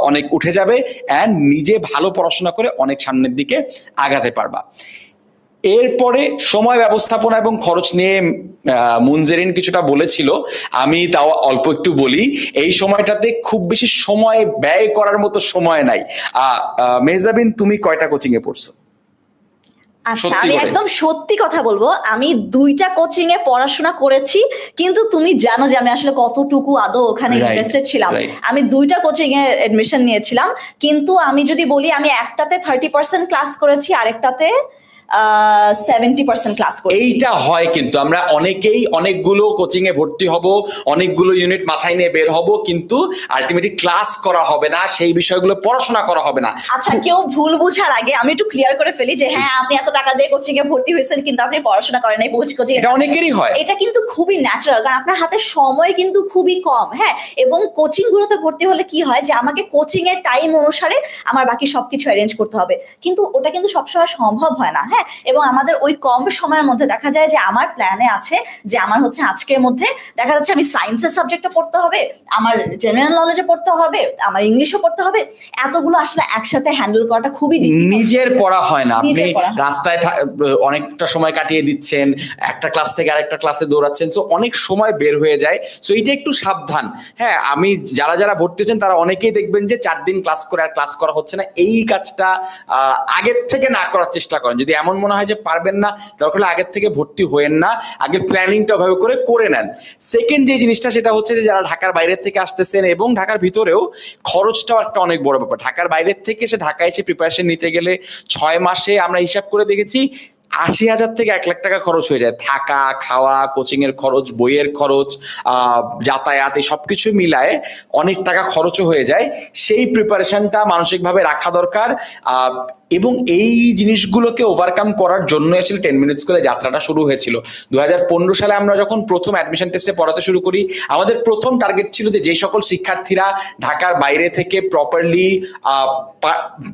B: অনেক উঠে যাবে, অ্যান্ড নিজে ভালো পড়াশোনা করে অনেক সামনের দিকে আগাতে পারবা। এরপরে সময় ব্যবস্থাপনা এবং খরচ নিয়ে মুনজেরিন কিছুটা বলেছিল, আমি তাও অল্প একটু বলি। এই সময়টাতে খুব বেশি সময় ব্যয় করার মতো সময় নাই। মেহজাবিন, তুমি কয়টা কোচিং এ পড়ছো?
C: আচ্ছা, আমি একদম সত্যি কথা বলবো, আমি 2টা কোচিং এ পড়াশোনা করেছি, কিন্তু তুমি জানো যে আমি আসলে কতটুকু আদৌ ওখানে ইনভেস্টেড ছিলাম। আমি 2টা কোচিং এ এডমিশন নিয়েছিলাম, কিন্তু আমি যদি বলি আমি একটাতে 30% ক্লাস করেছি, আরেকটাতে 70% ক্লাস করি।
B: এইটা হয়, কিন্তু আমরা অনেকেই অনেকগুলো কোচিং এ ভর্তি হব, অনেকগুলো ইউনিট মাথায় নিয়ে বের হব, কিন্তু আলটিমেটলি ক্লাস করা হবে না, সেই বিষয়গুলো পড়াশোনা করা হবে না।
C: আচ্ছা, কেউ ভুল বুঝার আগে আমি একটু ক্লিয়ার করে ফেলি যে হ্যাঁ, আপনি এত টাকা দিয়ে কোচিং এ ভর্তি হয়েছেন কিন্তু আপনি পড়াশোনা করেন নাই, কোচিং।
B: এটা অনেকেরই হয়।
C: এটা কিন্তু খুবই ন্যাচারাল, কারণ আপনার হাতে সময় কিন্তু খুবই কম। হ্যাঁ, এবং কোচিং গুলোতে ভর্তি হলে কি হয় যে আমাকে কোচিং এর টাইম অনুসারে আমার বাকি সবকিছু অ্যারেঞ্জ করতে হবে, কিন্তু ওটা কিন্তু সবসময় সম্ভব হয় না। হ্যাঁ, হ্যাঁ, এবং আমাদের ওই কম সময়ের মধ্যে দেখা যায় যে আমার প্ল্যানে আছে যে আমার হচ্ছে আজকের মধ্যে দেখা যাচ্ছে আমি সায়েন্সের সাবজেক্টটা পড়তে হবে, আমার জেনারেল নলেজে পড়তে হবে, আমার ইংলিশও পড়তে হবে, এতগুলো আসলে একসাথে হ্যান্ডেল করাটা খুবই
B: নিজের পড়া হয় না, আপনি রাস্তায় অনেকটা সময় কাটিয়ে দিচ্ছেন, একটা ক্লাস থেকে আরেকটা ক্লাসে দৌড়াচ্ছেন, সো অনেক সময় বের হয়ে যায়। সো এইটা একটু সাবধান। হ্যাঁ, আমি যারা যারা ভর্তি হচ্ছেন তারা অনেকেই দেখবেন যে 4 দিন ক্লাস করে আর ক্লাস করা হচ্ছে না, এই কাজটা আগের থেকে না করার চেষ্টা করেন। যদি এমন মনে হয় যে পারবেন না, দরকার হলে আগের থেকে ভর্তি হয়েন না, আগে প্ল্যানিংটা ওভাবে করে নেন। সেকেন্ড যে জিনিসটা সেটা হচ্ছে যে যারা ঢাকার বাইরের থেকে আসতেছেন এবং ঢাকার ভিতরেও খরচটাও একটা অনেক বড় ব্যাপার। ঢাকার বাইরের থেকে সে ঢাকায় এসে প্রিপারেশন নিতে গেলে 6 মাসে আমরা হিসাব করে দেখেছি 80,000 থেকে 1 লাখ টাকা খরচ হয়ে যায়। থাকা, খাওয়া, কোচিং এর খরচ, বইয়ের খরচ, যাতায়াত, এই সবকিছু মিলায় অনেক টাকা খরচও হয়ে যায়। সেই প্রিপারেশনটা মানসিকভাবে রাখা দরকার। এবং এই জিনিসগুলোকে ওভারকাম করার জন্য আসলে 10 মিনিট স্কুলে যাত্রাটা শুরু হয়েছিল। 2015 সালে আমরা যখন প্রথম অ্যাডমিশন টেস্টে পড়াতে শুরু করি, আমাদের প্রথম টার্গেট ছিল যে সকল শিক্ষার্থীরা ঢাকার বাইরে থেকে প্রপারলি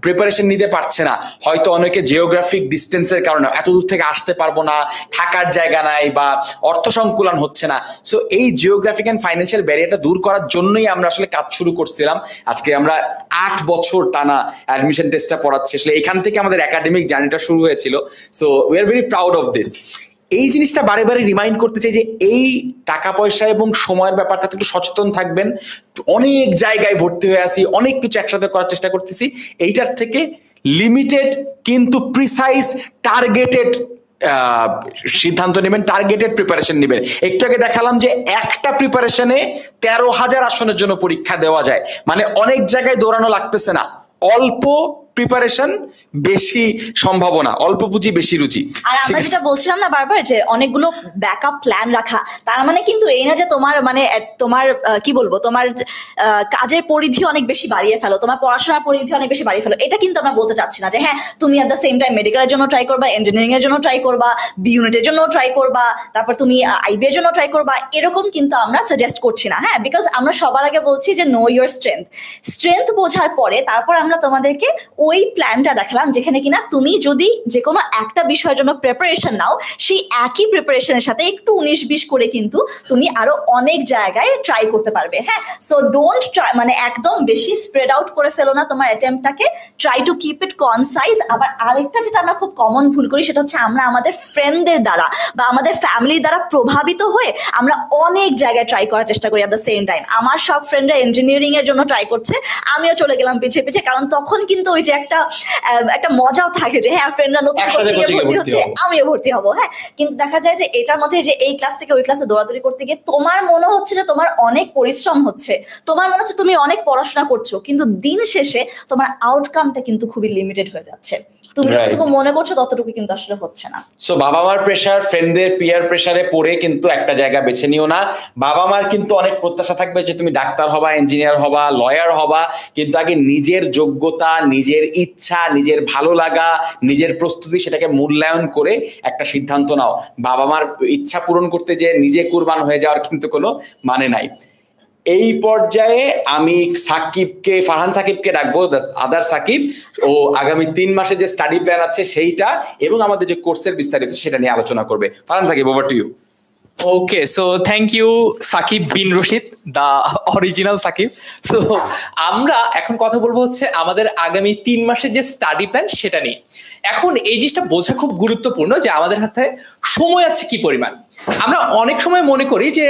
B: প্রিপারেশন নিতে পারছে না, হয়তো অনেকে জিওগ্রাফিক ডিস্টেন্সের কারণে এত দূর থেকে আসতে পারবো না, থাকার জায়গা নাই বা অর্থ সংকুলন হচ্ছে না, সো এই জিওগ্রাফিক অ্যান্ড ফাইন্যান্সিয়াল ব্যারিয়ারটা দূর করার জন্যই আমরা আসলে কাজ শুরু করছিলাম। আজকে আমরা 8 বছর টানা অ্যাডমিশন টেস্টটা পড়াচ্ছি। আসলে এখান থেকে আমাদের একাডেমিক জার্নিটা শুরু হয়েছিল। So we are very proud of this. এই জিনিসটা বারে বারে রিমাইন্ড করতে চাই যে এই টাকা পয়সা এবং সময়ের ব্যাপারটা একটু সচেতন থাকবেন। অনেক জায়গায় ভর্তি হয়ে আসি, অনেক কিছু একসাথে করার চেষ্টা করতেছি, এইটার থেকে লিমিটেড কিন্তু প্রিসাইজ টার্গেটেড সিদ্ধান্ত নেবেন, টার্গেটেড প্রিপারেশন নেবেন। একটু আগে দেখালাম যে একটা প্রিপারেশনে 13,000 আসনের জন্য পরীক্ষা দেওয়া যায়, মানে অনেক জায়গায় দৌড়ানো লাগতেছে না, অল্প প্রিপারেশন বেশি সম্ভাবনা, অল্প পুঁজি বেশি রুচি।
C: আর আমরা যেটা বলছিলাম না বারবার যে অনেকগুলো ব্যাকআপ প্ল্যান রাখা, তার মানে কিন্তু এই না যে তোমার মানে তোমার কি বলবো, তোমার কাজের পরিধি অনেক বেশি বাড়িয়ে ফেলো, তোমার পড়াশোনার পরিধি অনেক বেশি বাড়িয়ে ফেলো, এটা কিন্তু আমরা বলতে চাচ্ছি না যে হ্যাঁ তুমি অ্যাট দ্য সেম টাইম মেডিকেলের জন্য ট্রাই করবা, ইঞ্জিনিয়ারিং এর জন্য ট্রাই করবা, বি ইউনিটের জন্য ট্রাই করবা, তারপর তুমি আইবি এর জন্য ট্রাই করবা, এরকম কিন্তু আমরা সাজেস্ট করছি না। হ্যাঁ, বিকজ আমরা সবার আগে বলছি যে নো ইউর স্ট্রেংথ বোঝার পরে তারপর আমরা তোমাদেরকে ওই প্ল্যানটা দেখালাম যেখানে কিনা তুমি যদি যে কোনো একটা বিষয়ের জন্য প্রিপারেশন নাও, সেই একই প্রিপারেশনের সাথে একটু 19-20 করে কিন্তু তুমি আরো অনেক জায়গায় ট্রাই করতে পারবে। হ্যাঁ, সো ডোন্ট ট্রাই, মানে একদম বেশি স্প্রেড আউট করে ফেলো না তোমার অ্যাটেম্পটাকে, try to keep it concise. আবার আরেকটা যেটা আমরা খুব কমন ভুল করি সেটা হচ্ছে আমরা আমাদের ফ্রেন্ডদের দ্বারা বা আমাদের ফ্যামিলির দ্বারা প্রভাবিত হয়ে আমরা অনেক জায়গায় ট্রাই করার চেষ্টা করি। অ্যাট দ্য সেম টাইম আমার সব ফ্রেন্ডরা ইঞ্জিনিয়ারিং এর জন্য ট্রাই করছে, আমিও চলে গেলাম পিছিয়ে পিছিয়ে, কারণ তখন কিন্তু ওই যে একটা মজাও থাকে যে হ্যাঁ ফ্রেন্ডরা নতুন ভর্তি হচ্ছে আমিও ভর্তি হবো। হ্যাঁ, কিন্তু দেখা যায় যে এটার মধ্যে যে এই ক্লাস থেকে ওই ক্লাসে দৌড়াদৌড়ি করতে গিয়ে তোমার মনে হচ্ছে যে তোমার অনেক পরিশ্রম হচ্ছে, তোমার মনে হচ্ছে তুমি অনেক পড়াশোনা করছো, কিন্তু দিন শেষে তোমার আউটকামটা কিন্তু খুবই লিমিটেড হয়ে যাচ্ছে। তুমি যতটুকু মনে করছো ততটুকু কিন্তু আসলে হচ্ছে না।
B: সো বাবা মার প্রেশার, ফ্রেন্ডদের পিয়ার প্রেশারে পড়ে কিন্তু একটা জায়গা বেছে নিও না। বাবা মার কিন্তু অনেক প্রত্যাশা থাকবে যে তুমি ডাক্তার হবা, ইঞ্জিনিয়ার হবা, লয়ার হবা, কিন্তু আগে নিজের যোগ্যতা, নিজের ইচ্ছা, নিজের ভালো লাগা, নিজের প্রস্তুতি, সেটাকে মূল্যায়ন করে একটা সিদ্ধান্ত নাও। বাবা মার ইচ্ছা পূরণ করতে যে নিজে কুরবান হয়ে যাওয়ার কিন্তু কোনো মানে নাই। এই পর্যায়ে আমি ফারহান সাকিবকে ডাকবো, আদার সাকিব, ও আগামী 3 মাসে যে স্টাডি প্ল্যান আছে সেইটা এবং আমাদের যে কোর্সের বিস্তারিত সেটা নিয়ে আলোচনা করবে। Farhan Sakib, over to you.
D: Okay, so thank you Sakib bin Rashid, the original Sakib. So আমরা এখন কথা বলবো হচ্ছে আমাদের আগামী 3 মাসের যে স্টাডি প্ল্যান সেটা নিয়ে। এখন এই জিনিসটা বোঝা খুব গুরুত্বপূর্ণ যে আমাদের হাতে সময় আছে কি পরিমাণ। আমরা অনেক সময় মনে করি যে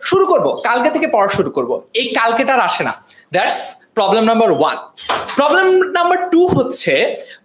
D: শুরু করব, কালকে থেকে পড়া শুরু করব, এই কালকেটা আর আসে না। That's problem number 1। Problem number 2 হচ্ছে,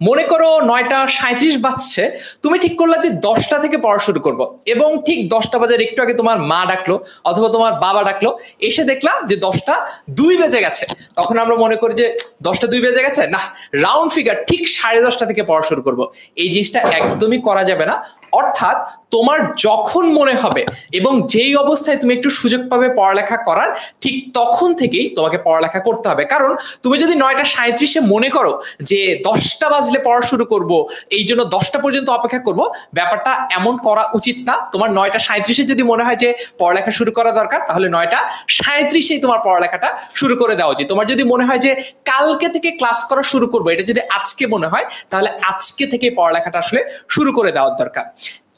D: মনে করো 9:37 বাজছে, তুমি ঠিক করলা যে 10টা থেকে পড়া শুরু করবো, এবং ঠিক 10টা বাজার একটু আগে তোমার মা ডাকলো অথবা তোমার বাবা ডাকলো, এসে দেখলাম যে 10:02 বেজে গেছে। তখন আমরা মনে করি যে 10:02 বেজে গেছে, না রাউন্ড ফিগার ঠিক 10:30 থেকে পড়া শুরু করবো। এই জিনিসটা একদমই করা যাবে না। অর্থাৎ তোমার যখন মনে হবে এবং যেই অবস্থায় তুমি একটু সুযোগ পাবে পড়ালেখা করার, ঠিক তখন থেকেই তোমাকে পড়ালেখা করতে হবে। কারণ তুমি যদি 9:37 মনে করো যে 10টা বাজলে পড়া শুরু করব, এই জন্য 10টা পর্যন্ত অপেক্ষা করব, ব্যাপারটা এমন করা উচিত না। তোমার 9:37 যদি মনে হয় যে পড়ালেখা শুরু করা দরকার, তাহলে 9:37 তোমার পড়ালেখাটা শুরু করে দেওয়া উচিত। তোমার তোমার যদি মনে হয় যে কালকে থেকে ক্লাস করা শুরু করবো, এটা যদি আজকে মনে হয় তাহলে আজকে থেকে পড়ালেখাটা আসলে শুরু করে দেওয়ার দরকার।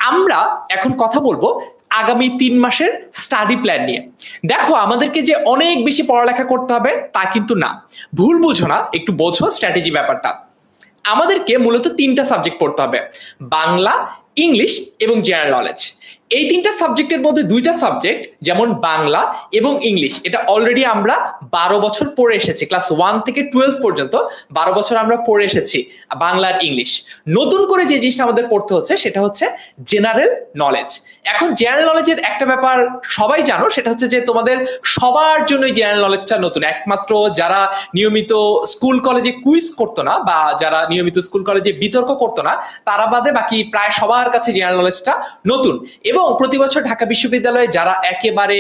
D: আমরা এখন কথা বলবো আগামী 3 মাসের স্টাডি প্ল্যান নিয়ে। দেখো, আমাদেরকে যে অনেক বেশি পড়ালেখা করতে হবে তা কিন্তু না, ভুল বুঝো না, একটু বোঝো স্ট্র্যাটেজি ব্যাপারটা। আমাদেরকে মূলত 3টা সাবজেক্ট পড়তে হবে, বাংলা, ইংলিশ এবং জেনারেল নলেজ। এই 3টা সাবজেক্টের মধ্যে 2টা সাবজেক্ট যেমন বাংলা এবং ইংলিশ, এটা অলরেডি আমরা 12 বছর পড়ে এসেছি, ক্লাস 1 থেকে 12 পর্যন্ত 12 বছর আমরা পড়ে এসেছি বাংলা আর ইংলিশ। নতুন করে যে জিনিসটা আমাদের পড়তে হচ্ছে সেটা হচ্ছে জেনারেল নলেজ। এখন জেনারেল নলেজের একটা ব্যাপার সবাই জানো, সেটা হচ্ছে যে তোমাদের সবার জন্য জেনারেল নলেজটা নতুন। একমাত্র যারা নিয়মিত স্কুল কলেজে কুইজ করতো না বা যারা নিয়মিত স্কুল কলেজে বিতর্ক করতো না তারা বাদে বাকি প্রায় সবার কাছে জেনারেল নলেজটা নতুন। এবং প্রতি বছর ঢাকা বিশ্ববিদ্যালয়ে যারা একেবারে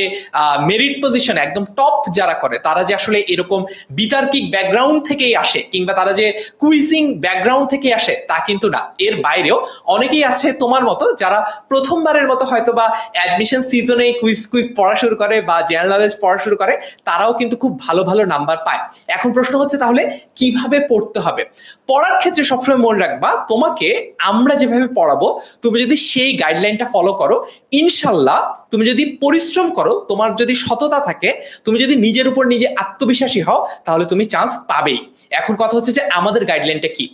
D: মেরিট পজিশনে একদম টপ যারা করে, তারা যে আসলে এরকম বিতার্কিক ব্যাকগ্রাউন্ড থেকেই আসে কিংবা তারা যে কুইজিং ব্যাকগ্রাউন্ড থেকে আসে তা কিন্তু না। এর বাইরেও অনেকেই আছে তোমার মতো যারা প্রথমবারের মতো হয়তো বা অ্যাডমিশন সিজনে কুইজ পড়া শুরু করে বা জেনারেল নলেজ পড়া শুরু করে, তারাও কিন্তু খুব ভালো ভালো নাম্বার পায়। এখন প্রশ্ন হচ্ছে তাহলে কিভাবে পড়তে হবে? পড়ার ক্ষেত্রে সবসময় মনে রাখবা, তোমাকে আমরা যেভাবে পড়াবো তুমি যদি সেই গাইডলাইনটা ফলো করো, ইনশাল্লাহ তুমি যদি পরিশ্রম করো, তোমার যদি সততা থাকে, তুমি যদি নিজের উপর নিজে আত্মবিশ্বাসী হও, তাহলে তুমি চান্স পাবেই। এখন কথা হচ্ছে যে আমাদের গাইডলাইনটা কি।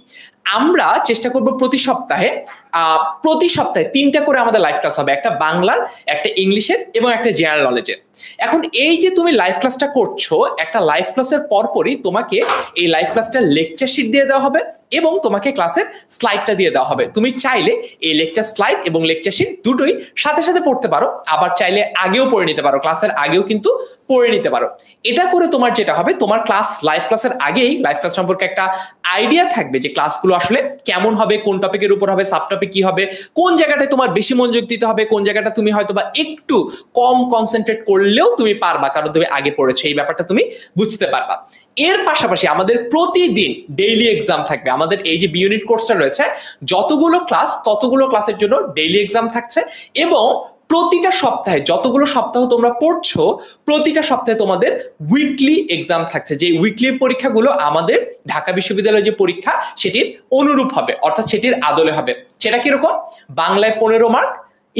D: আমরা চেষ্টা করব প্রতি সপ্তাহে 3টা করে আমাদের লাইভ ক্লাস হবে, একটা বাংলার, একটা ইংলিশের এবং একটা জেনারেল নলেজের। এখন এই যে তুমি লাইভ ক্লাসটা করছো, একটা লাইভ ক্লাসের পরপরই তোমাকে এই লাইভ ক্লাসটার লেকচার শিট দিয়ে দেওয়া হবে এবং তোমাকে ক্লাসের স্লাইডটা দিয়ে দেওয়া হবে। তুমি চাইলে এই লেকচার স্লাইড এবং লেকচার শিট দুটোই সাথে সাথে পড়তে পারো, আবার চাইলে আগেও পড়ে নিতে পারো, ক্লাসের আগেও কিন্তু পড়ে নিতে পারো। এটা করে তোমার যেটা হবে, তোমার লাইভ ক্লাসের আগেই লাইভ ক্লাস সম্পর্কে একটা আইডিয়া থাকবে যে ক্লাসগুলো আসলে কেমন হবে, কোন টপিকের উপর হবে, সাব টপিক কি হবে, কোন জায়গাটায় তোমার বেশি মনোযোগ দিতে হবে, কোন জায়গাটা তুমি হয়তো বা একটু কম কনসেন্ট্রেট করলেও তুমি পারবা, কারণ তুমি আগে পড়েছো, এই ব্যাপারটা তুমি বুঝতে পারবা। এর পাশাপাশি আমাদের প্রতিদিন ডেইলি এক্সাম থাকবে। আমাদের এই যে বি ইউনিট কোর্সটা রয়েছে, যতগুলো ক্লাস ততগুলো ক্লাসের জন্য ডেইলি এক্সাম থাকছে এবং প্রতিটা সপ্তাহে, যতগুলো সপ্তাহ তোমরা পড়ছো, প্রতিটা সপ্তাহে তোমাদের উইকলি এক্সাম থাকছে। যে উইকলি পরীক্ষাগুলো আমাদের ঢাকা বিশ্ববিদ্যালয়ের যে পরীক্ষা সেটির অনুরূপ হবে, অর্থাৎ সেটির আদলে হবে। সেটা কিরকম? বাংলায় 15 মার্ক,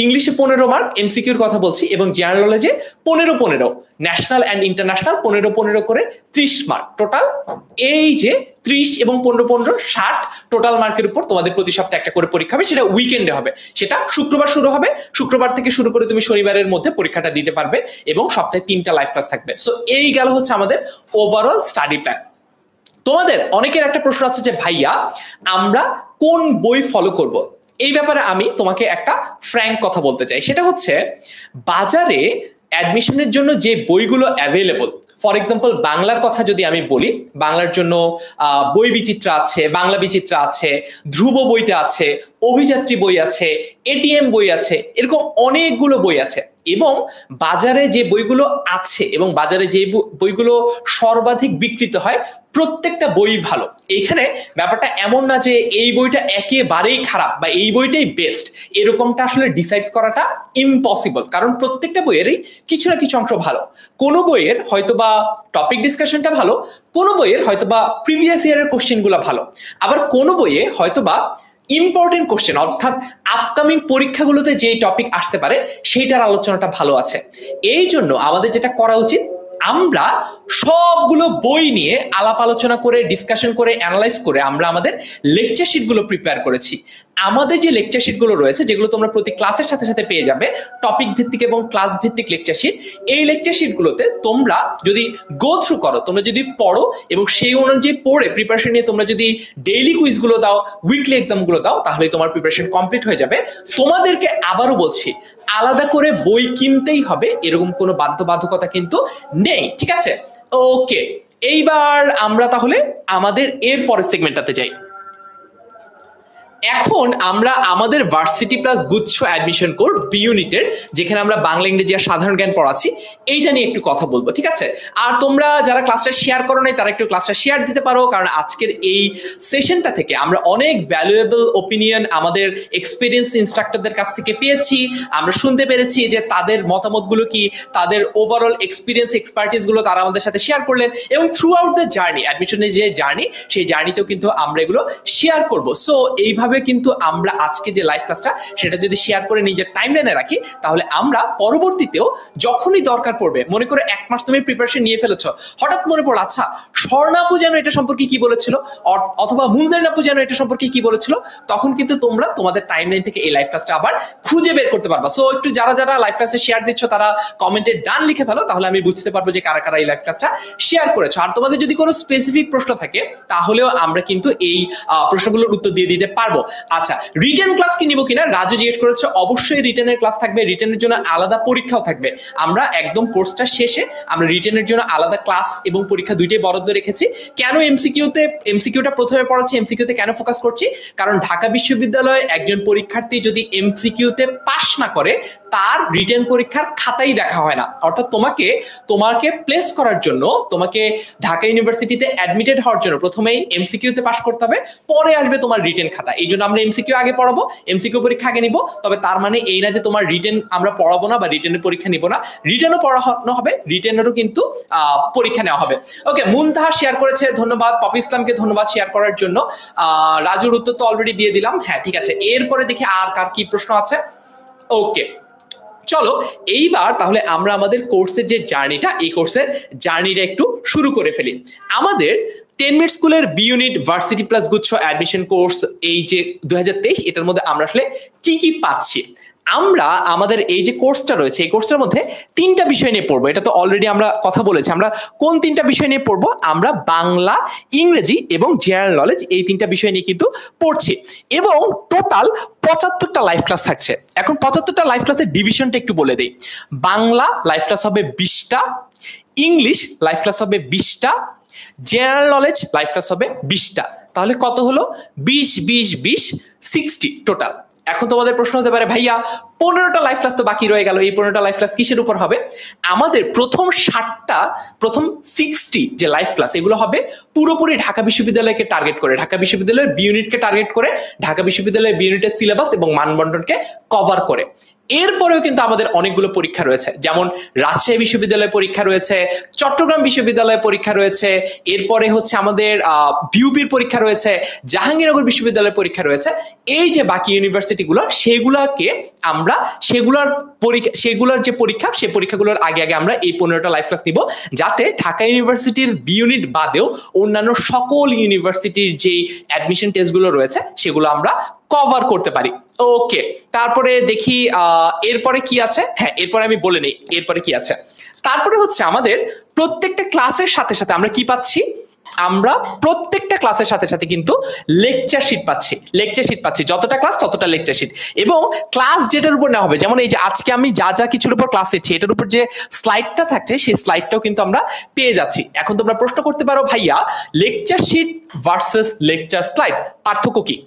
D: ইংলিশে 15 মার্ক, এমসিকিউর কথা বলছি, এবং জেনারেল নলেজে 15, ন্যাশনাল অ্যান্ড ইন্টারন্যাশনাল 15 করে 30 মার্ক টোটাল। এই যে 30 এবং 15, 60 টোটাল মার্কের উপর তোমাদের প্রতি সপ্তাহে একটা করে পরীক্ষা হবে। সেটা উইকেন্ডে হবে, সেটা শুক্রবার শুরু হবে, শুক্রবার থেকে শুরু করে তুমি শনিবারের মধ্যে পরীক্ষাটা দিতে পারবে এবং সপ্তাহে 3টা লাইভ ক্লাস থাকবে। সো এই গেল হচ্ছে আমাদের ওভারঅল স্টাডি প্ল্যান। তোমাদের অনেকের একটা প্রশ্ন আছে যে ভাইয়া আমরা কোন বই ফলো করব? এই ব্যাপারে আমি তোমাকে একটা ফ্র্যাঙ্ক কথা বলতে চাই, সেটা হচ্ছে বাজারে অ্যাডমিশনের জন্য যে বইগুলো অ্যাভেলেবল, ফর এক্সাম্পল বাংলার কথা যদি আমি বলি, বাংলার জন্য বই বিচিত্রা আছে, বাংলা বিচিত্রা আছে, ধ্রুব বইটা আছে, অভিযাত্রী বই আছে, এটিএম বই আছে, এরকম অনেকগুলো বই আছে। এবং বাজারে যে বইগুলো আছে এবং বাজারে যে বইগুলো সর্বাধিক বিক্রিত হয়, প্রত্যেকটা বই ভালো। এখানে ব্যাপারটা এমন না যে এই বইটা একেবারেই খারাপ বা এই বইটাই বেস্ট, এরকমটা আসলে ডিসাইড করাটা ইম্পসিবল, কারণ প্রত্যেকটা বইয়েরই কিছু না কিছু অংশ ভালো। কোনো বইয়ের হয়তোবা টপিক ডিসকাশনটা ভালো, কোনো বইয়ের হয়তোবা প্রিভিয়াস ইয়ারের কোশ্চেনগুলো ভালো, আবার কোনো বইয়ে হয়তোবা ইম্পর্টেন্ট কোশ্চেন অর্থাৎ আপকামিং পরীক্ষাগুলোতে যে টপিক আসতে পারে সেইটার আলোচনাটা ভালো আছে। এই জন্য আমাদের যেটা করা উচিত, আমরা সবগুলো বই নিয়ে আলাপ আলোচনা করে, ডিসকাশন করে, অ্যানালাইজ করে আমরা আমাদের লেকচার শিটগুলো প্রিপেয়ার করেছি। আমাদের যে লেকচার শিটগুলো রয়েছে, যেগুলো তোমরা প্রতি ক্লাসের সাথে সাথে পেয়ে যাবে, টপিক ভিত্তিক এবং ক্লাস ভিত্তিক লেকচার শিট, এই লেকচার শিটগুলোতে তোমরা যদি গো থ্রু করো, তোমরা যদি পড়ো এবং সেই অনুযায়ী পড়ে প্রিপারেশন নিয়ে তোমরা যদি ডেইলি কুইজগুলো দাও, উইকলি এক্সামগুলো দাও, তাহলে তোমার প্রিপারেশন কমপ্লিট হয়ে যাবে। তোমাদেরকে আবারও বলছি, আলাদা করে বই কিনতেই হবে এরকম কোনো বাধ্যবাধকতা কিন্তু নেই, ঠিক আছে? ওকে, এইবার আমরা তাহলে আমাদের এর পরের সেগমেন্টটাতে যাই। এখন আমরা আমাদের ভার্সিটি প্লাস গুচ্ছ অ্যাডমিশন কোর্স বি ইউনিটের, যেখানে আমরা বাংলা ইংরেজি আর সাধারণ জ্ঞান পড়াচ্ছি, এইটা নিয়ে একটু কথা বলবো, ঠিক আছে? আর তোমরা যারা ক্লাসটা শেয়ার করো নাই তারা একটু ক্লাসটা শেয়ার দিতে পারো, কারণ আজকের এই সেশনটা থেকে আমরা অনেক ভ্যালুয়েবল ওপিনিয়ন আমাদের এক্সপিরিয়েন্স ইনস্ট্রাক্টরদের কাছ থেকে পেয়েছি। আমরা শুনতে পেরেছি যে তাদের মতামতগুলো কি, তাদের ওভারঅল এক্সপিরিয়েন্স এক্সপার্টিসগুলো তারা আমাদের সাথে শেয়ার করলেন, এবং থ্রু আউট দ্য জার্নি, অ্যাডমিশনের যে জার্নি, সেই জার্নিতেও কিন্তু আমরা এগুলো শেয়ার করবো। সো এইভাবে কিন্তু আমরা আজকে যে লাইভ ক্লাসটা সেটা যদি শেয়ার করে নিজের টাইমলাইনে রাখি, তাহলে আমরা পরবর্তীতেও যখনই দরকার পড়বে, মনে করে 1 মাস তুমি প্রিপারেশন নিয়ে ফেলেছো, হঠাৎ মনে পড়লো আচ্ছা স্বর্ণাপু যেন এটা সম্পর্কে কি বলেছিল, অথবা মুনজারিন আপু যেন এটা সম্পর্কে কি বলেছিল, তখন কিন্তু তোমরা তোমাদের টাইমলাইন থেকে এই লাইভ ক্লাসটা আবার খুঁজে বের করতে পারবা। সো একটু যারা যারা লাইভ ক্লাসে শেয়ার দিচ্ছ তারা কমেন্টে ডান লিখে ফেলো, তাহলে আমি বুঝতে পারবো যে কারা কারা এই লাইভ ক্লাসটা শেয়ার করেছো। আর তোমাদের যদি কোনো স্পেসিফিক প্রশ্ন থাকে তাহলেও আমরা কিন্তু এই প্রশ্নগুলোর উত্তর দিয়ে দিতে পারবো। আচ্ছা, রিটেন ক্লাস কি নিব কিনা রাজু জিজ্ঞেস করেছে। অবশ্যই রিটেনের ক্লাস থাকবে, রিটেনের জন্য আলাদা পরীক্ষাও থাকবে। আমরা একদম কোর্সটা শেষে আমরা রিটেনের জন্য আলাদা ক্লাস এবং পরীক্ষা দুইটাই বরাদ্দ রেখেছি। কেন এমসিকিউটা প্রথমে পড়াচ্ছি, এমসিকিউতে কেন ফোকাস করছি? কারণ ঢাকা বিশ্ববিদ্যালয়ে একজন পরীক্ষার্থী যদি এমসিকিউতে পাস না করে, তার রিটেন পরীক্ষার খাতাই দেখা হয় না। অর্থাৎ তোমাকে প্লেস করার জন্য, তোমাকে ঢাকা ইউনিভার্সিটিতে অ্যাডমিটেড হওয়ার জন্য প্রথমেই এমসিকিউতে পাস করতে হবে, পরে আসবে তোমার রিটেন খাতা। এই জন্য আমরা এমসিকিউ আগে পড়াবো, এমসিকিউ পরীক্ষা আগে নিব। তবে তার মানে এই না যে তোমার রিটেন আমরা পড়াবো না বা রিটেনের পরীক্ষা নিব না, রিটেনও পড়ানো হবে, রিটেনেরও কিন্তু পরীক্ষা নেওয়া হবে। ওকে, মুনতাহা শেয়ার করেছে, ধন্যবাদ। পপি ইসলামকে ধন্যবাদ শেয়ার করার জন্য। রাজুর উত্তর তো অলরেডি দিয়ে দিলাম। হ্যাঁ, ঠিক আছে, এরপরে দেখি আর কার কি প্রশ্ন আছে। ওকে, চলো এইবার তাহলে আমরা আমাদের কোর্সের যে জার্নিটা, এই কোর্সের জার্নিটা একটু শুরু করে ফেলি। আমাদের 10 মিনিট স্কুলের বি ইউনিট ভার্সিটি প্লাস গুচ্ছ অ্যাডমিশন কোর্স, এই যে 2023, এটার মধ্যে আমরা আসলে কি কি পাচ্ছি। আমরা আমাদের এই যে কোর্সটা রয়েছে, এই কোর্সটার মধ্যে 3টা বিষয় নিয়ে পড়বো। এটা তো অলরেডি আমরা কথা বলেছি। আমরা কোন 3টা বিষয় নিয়ে পড়বো? আমরা বাংলা, ইংরেজি এবং জেনারেল নলেজ, এই 3টা বিষয় নিয়ে কিন্তু পড়ছি, এবং টোটাল 75টা লাইভ ক্লাস থাকছে। এখন 75টা লাইভ ক্লাসের ডিভিশনটা একটু বলে দিই। বাংলা লাইভ ক্লাস হবে 20টা, ইংলিশ লাইভ ক্লাস হবে 20টা, জেনারেল নলেজ লাইভ ক্লাস হবে 20টা। তাহলে কত হলো? 20 20 20 60 টোটাল। এখন তোমাদের প্রশ্ন হতে পারে, ভাইয়া 15টা লাইভ ক্লাস তো বাকি রয়ে গেল, এই 15টা লাইভ ক্লাস কিসের উপর হবে? আমাদের প্রথম 60 যে লাইভ ক্লাস, এগুলো হবে পুরোপুরি ঢাকা বিশ্ববিদ্যালয়কে টার্গেট করে, ঢাকা বিশ্ববিদ্যালয়ের বি ইউনিটকে টার্গেট করে, ঢাকা বিশ্ববিদ্যালয়ের বি ইউনিটের সিলেবাস এবং মানবন্টনকে কভার করে। এরপরেও কিন্তু আমাদের অনেকগুলো পরীক্ষা রয়েছে, যেমন রাজশাহী বিশ্ববিদ্যালয় পরীক্ষা রয়েছে, চট্টগ্রাম বিশ্ববিদ্যালয় পরীক্ষা রয়েছে, এরপরে হচ্ছে আমাদের বিউপির পরীক্ষা রয়েছে, জাহাঙ্গীরনগর বিশ্ববিদ্যালয় পরীক্ষা রয়েছে। এই যে বাকি ইউনিভার্সিটিগুলো, সেগুলোকে আমরা সেগুলোর যে পরীক্ষা, সেই পরীক্ষাগুলোর আগে আগে আমরা এই 15টা লাইভ ক্লাস নিব, যাতে ঢাকা ইউনিভার্সিটির বি ইউনিট বাদেও অন্যান্য সকল ইউনিভার্সিটির যেই অ্যাডমিশন টেস্টগুলো রয়েছে সেগুলো আমরা কভার করতে পারি। ওকে, তারপরে দেখি এরপরে কি আছে। হ্যাঁ, এরপরে আমি বলে নেই এরপরে কি আছে। তারপরে হচ্ছে আমাদের প্রত্যেকটা ক্লাসের সাথে সাথে আমরা কি পাচ্ছি? আমরা প্রত্যেকটা ক্লাসের সাথে সাথে কিন্তু লেকচার শিট পাচ্ছি। যতটা ক্লাস ততটা লেকচার শিট, এবং ক্লাস যেটার উপর নেওয়া হবে, যেমন এই যে আজকে আমি যা যা কিছুর উপর ক্লাস নিচ্ছি, এটার উপর যে স্লাইডটা থাকছে সেই স্লাইডটাও কিন্তু আমরা পেয়ে যাচ্ছি। এখন তোমরা প্রশ্ন করতে পারো, ভাইয়া lecture sheet versus lecture slide পার্থক্য কি?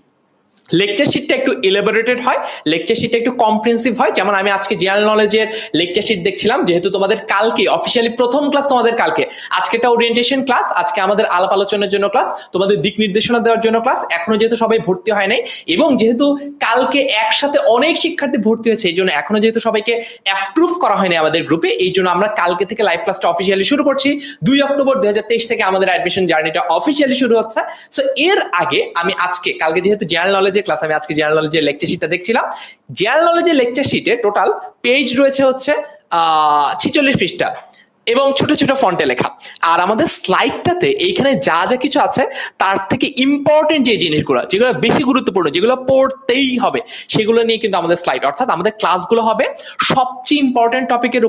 D: লেকচার শিটটা একটু এলাবোরেটেড হয়, লেকচার শিটটা একটু কম্প্রিহেনসিভ হয়। যেমন আমি আজকে জেনারেল নলেজের লেকচার শিট দেখছিলাম, যেহেতু তোমাদের কালকে অফিসিয়ালি প্রথম ক্লাস, তোমাদের কালকে, আজকেটা ওরিয়েন্টেশন ক্লাস, আজকে আমাদের আলাপ আলোচনার জন্য ক্লাস, তোমাদের দিক নির্দেশনা দেওয়ার জন্য ক্লাস। এখনো যেহেতু সবাই ভর্তি হয় নাই, এবং যেহেতু কালকে একসাথে অনেক শিক্ষার্থী ভর্তি হয়েছে, এই জন্য এখনো যেহেতু সবাইকে অ্যাপ্রুভ করা হয়নি আমাদের গ্রুপে, এই জন্য আমরা কালকে থেকে লাইভ ক্লাসটা অফিসিয়ালি শুরু করছি। 2 অক্টোবর 2023 থেকে আমাদের অ্যাডমিশন জার্নিটা অফিসিয়ালি শুরু হচ্ছে। সো এর আগে আমি কালকে যেহেতু জেনারেল নলেজের ক্লাস, আমি আজকে জেনারেল নলেজের লেকচার শিটটা দেখছিলাম। জেনারেল নলেজের লেকচার শিটে টোটাল পেজ রয়েছে হচ্ছে 46 পৃষ্ঠা, এবং ছোট ছোট ফন্টে লেখা। আর আমাদের স্লাইডটাতে এইখানে যা যা কিছু আছে তার থেকে ইম্পর্টেন্ট যে জিনিসগুলো, যেগুলো বেশি গুরুত্বপূর্ণ, যেগুলো পড়তেই হবে, সেগুলো নিয়ে কিন্তু আমাদের স্লাইড, অর্থাৎ আমাদের ক্লাসগুলো হবে সবচেয়ে ইম্পর্টেন্ট টপিকের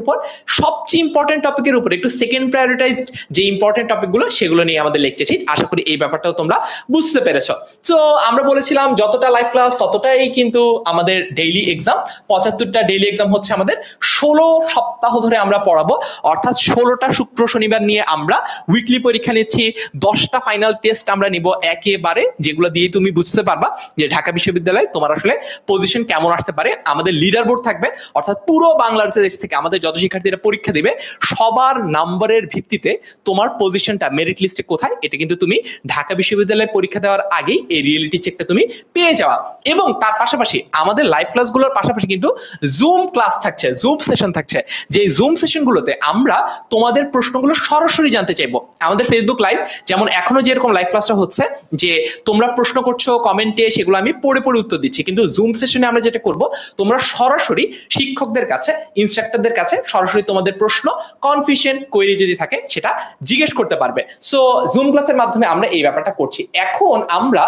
D: উপর, একটু সেকেন্ড প্রায়োরিটাইজড যে ইম্পর্টেন্ট টপিকগুলো, সেগুলো নিয়ে আমাদের লেকচার শিট। আশা করি এই ব্যাপারটাও তোমরা বুঝতে পেরেছো। তো আমরা বলেছিলাম যতটা লাইভ ক্লাস ততটাই কিন্তু আমাদের ডেইলি এক্সাম। 75টা ডেইলি এক্সাম হচ্ছে আমাদের, 16 সপ্তাহ ধরে আমরা পড়াবো, অর্থাৎ 16টা শুক্র শনিবার নিয়ে আমরা উইকলি পরীক্ষা নিচ্ছি, 10টা ফাইনাল টেস্ট আমরা নিব একেবারে, যেগুলো দিয়ে তুমি বুঝতে পারবা যে ঢাকা বিশ্ববিদ্যালয়ে তোমার আসলে পজিশন কেমন আসতে পারে। আমাদের লিডার বোর্ড থাকবে, অর্থাৎ পুরো বাংলাদেশ থেকে আমাদের যত শিক্ষার্থীরা পরীক্ষা দিবে সবার নাম্বারের ভিত্তিতে তোমার পজিশনটা মেরিট লিস্টে কোথায়, এটা কিন্তু তুমি ঢাকা বিশ্ববিদ্যালয়ে পরীক্ষা দেওয়ার আগেই এই রিয়েলিটি চেকটা তুমি পেয়ে যাওয়া। এবং তার পাশাপাশি আমাদের লাইভ ক্লাসগুলোর পাশাপাশি কিন্তু জুম ক্লাস থাকছে, জুম সেশন থাকছে, যে জুম সেশনগুলোতে আমরা তোমাদের প্রশ্নগুলো সরাসরি জানতে চাইবো। আমাদের ফেসবুক লাইভ যেমন এখনো যেরকম লাইভ ক্লাসটা হচ্ছে, যে তোমরা প্রশ্ন করছো কমেন্টে, সেগুলো আমি পড়ে পড়ে উত্তর দিচ্ছি, কিন্তু জুম সেশনে আমরা যেটা করব, তোমরা সরাসরি শিক্ষকদের কাছে, ইনস্ট্রাক্টরদের কাছে সরাসরি তোমাদের প্রশ্ন, কনফিউশন, কোয়েরি যদি থাকে সেটা জিজ্ঞেস করতে পারবে। সো জুম ক্লাসের মাধ্যমে আমরা এই ব্যাপারটা করছি। এখন আমরা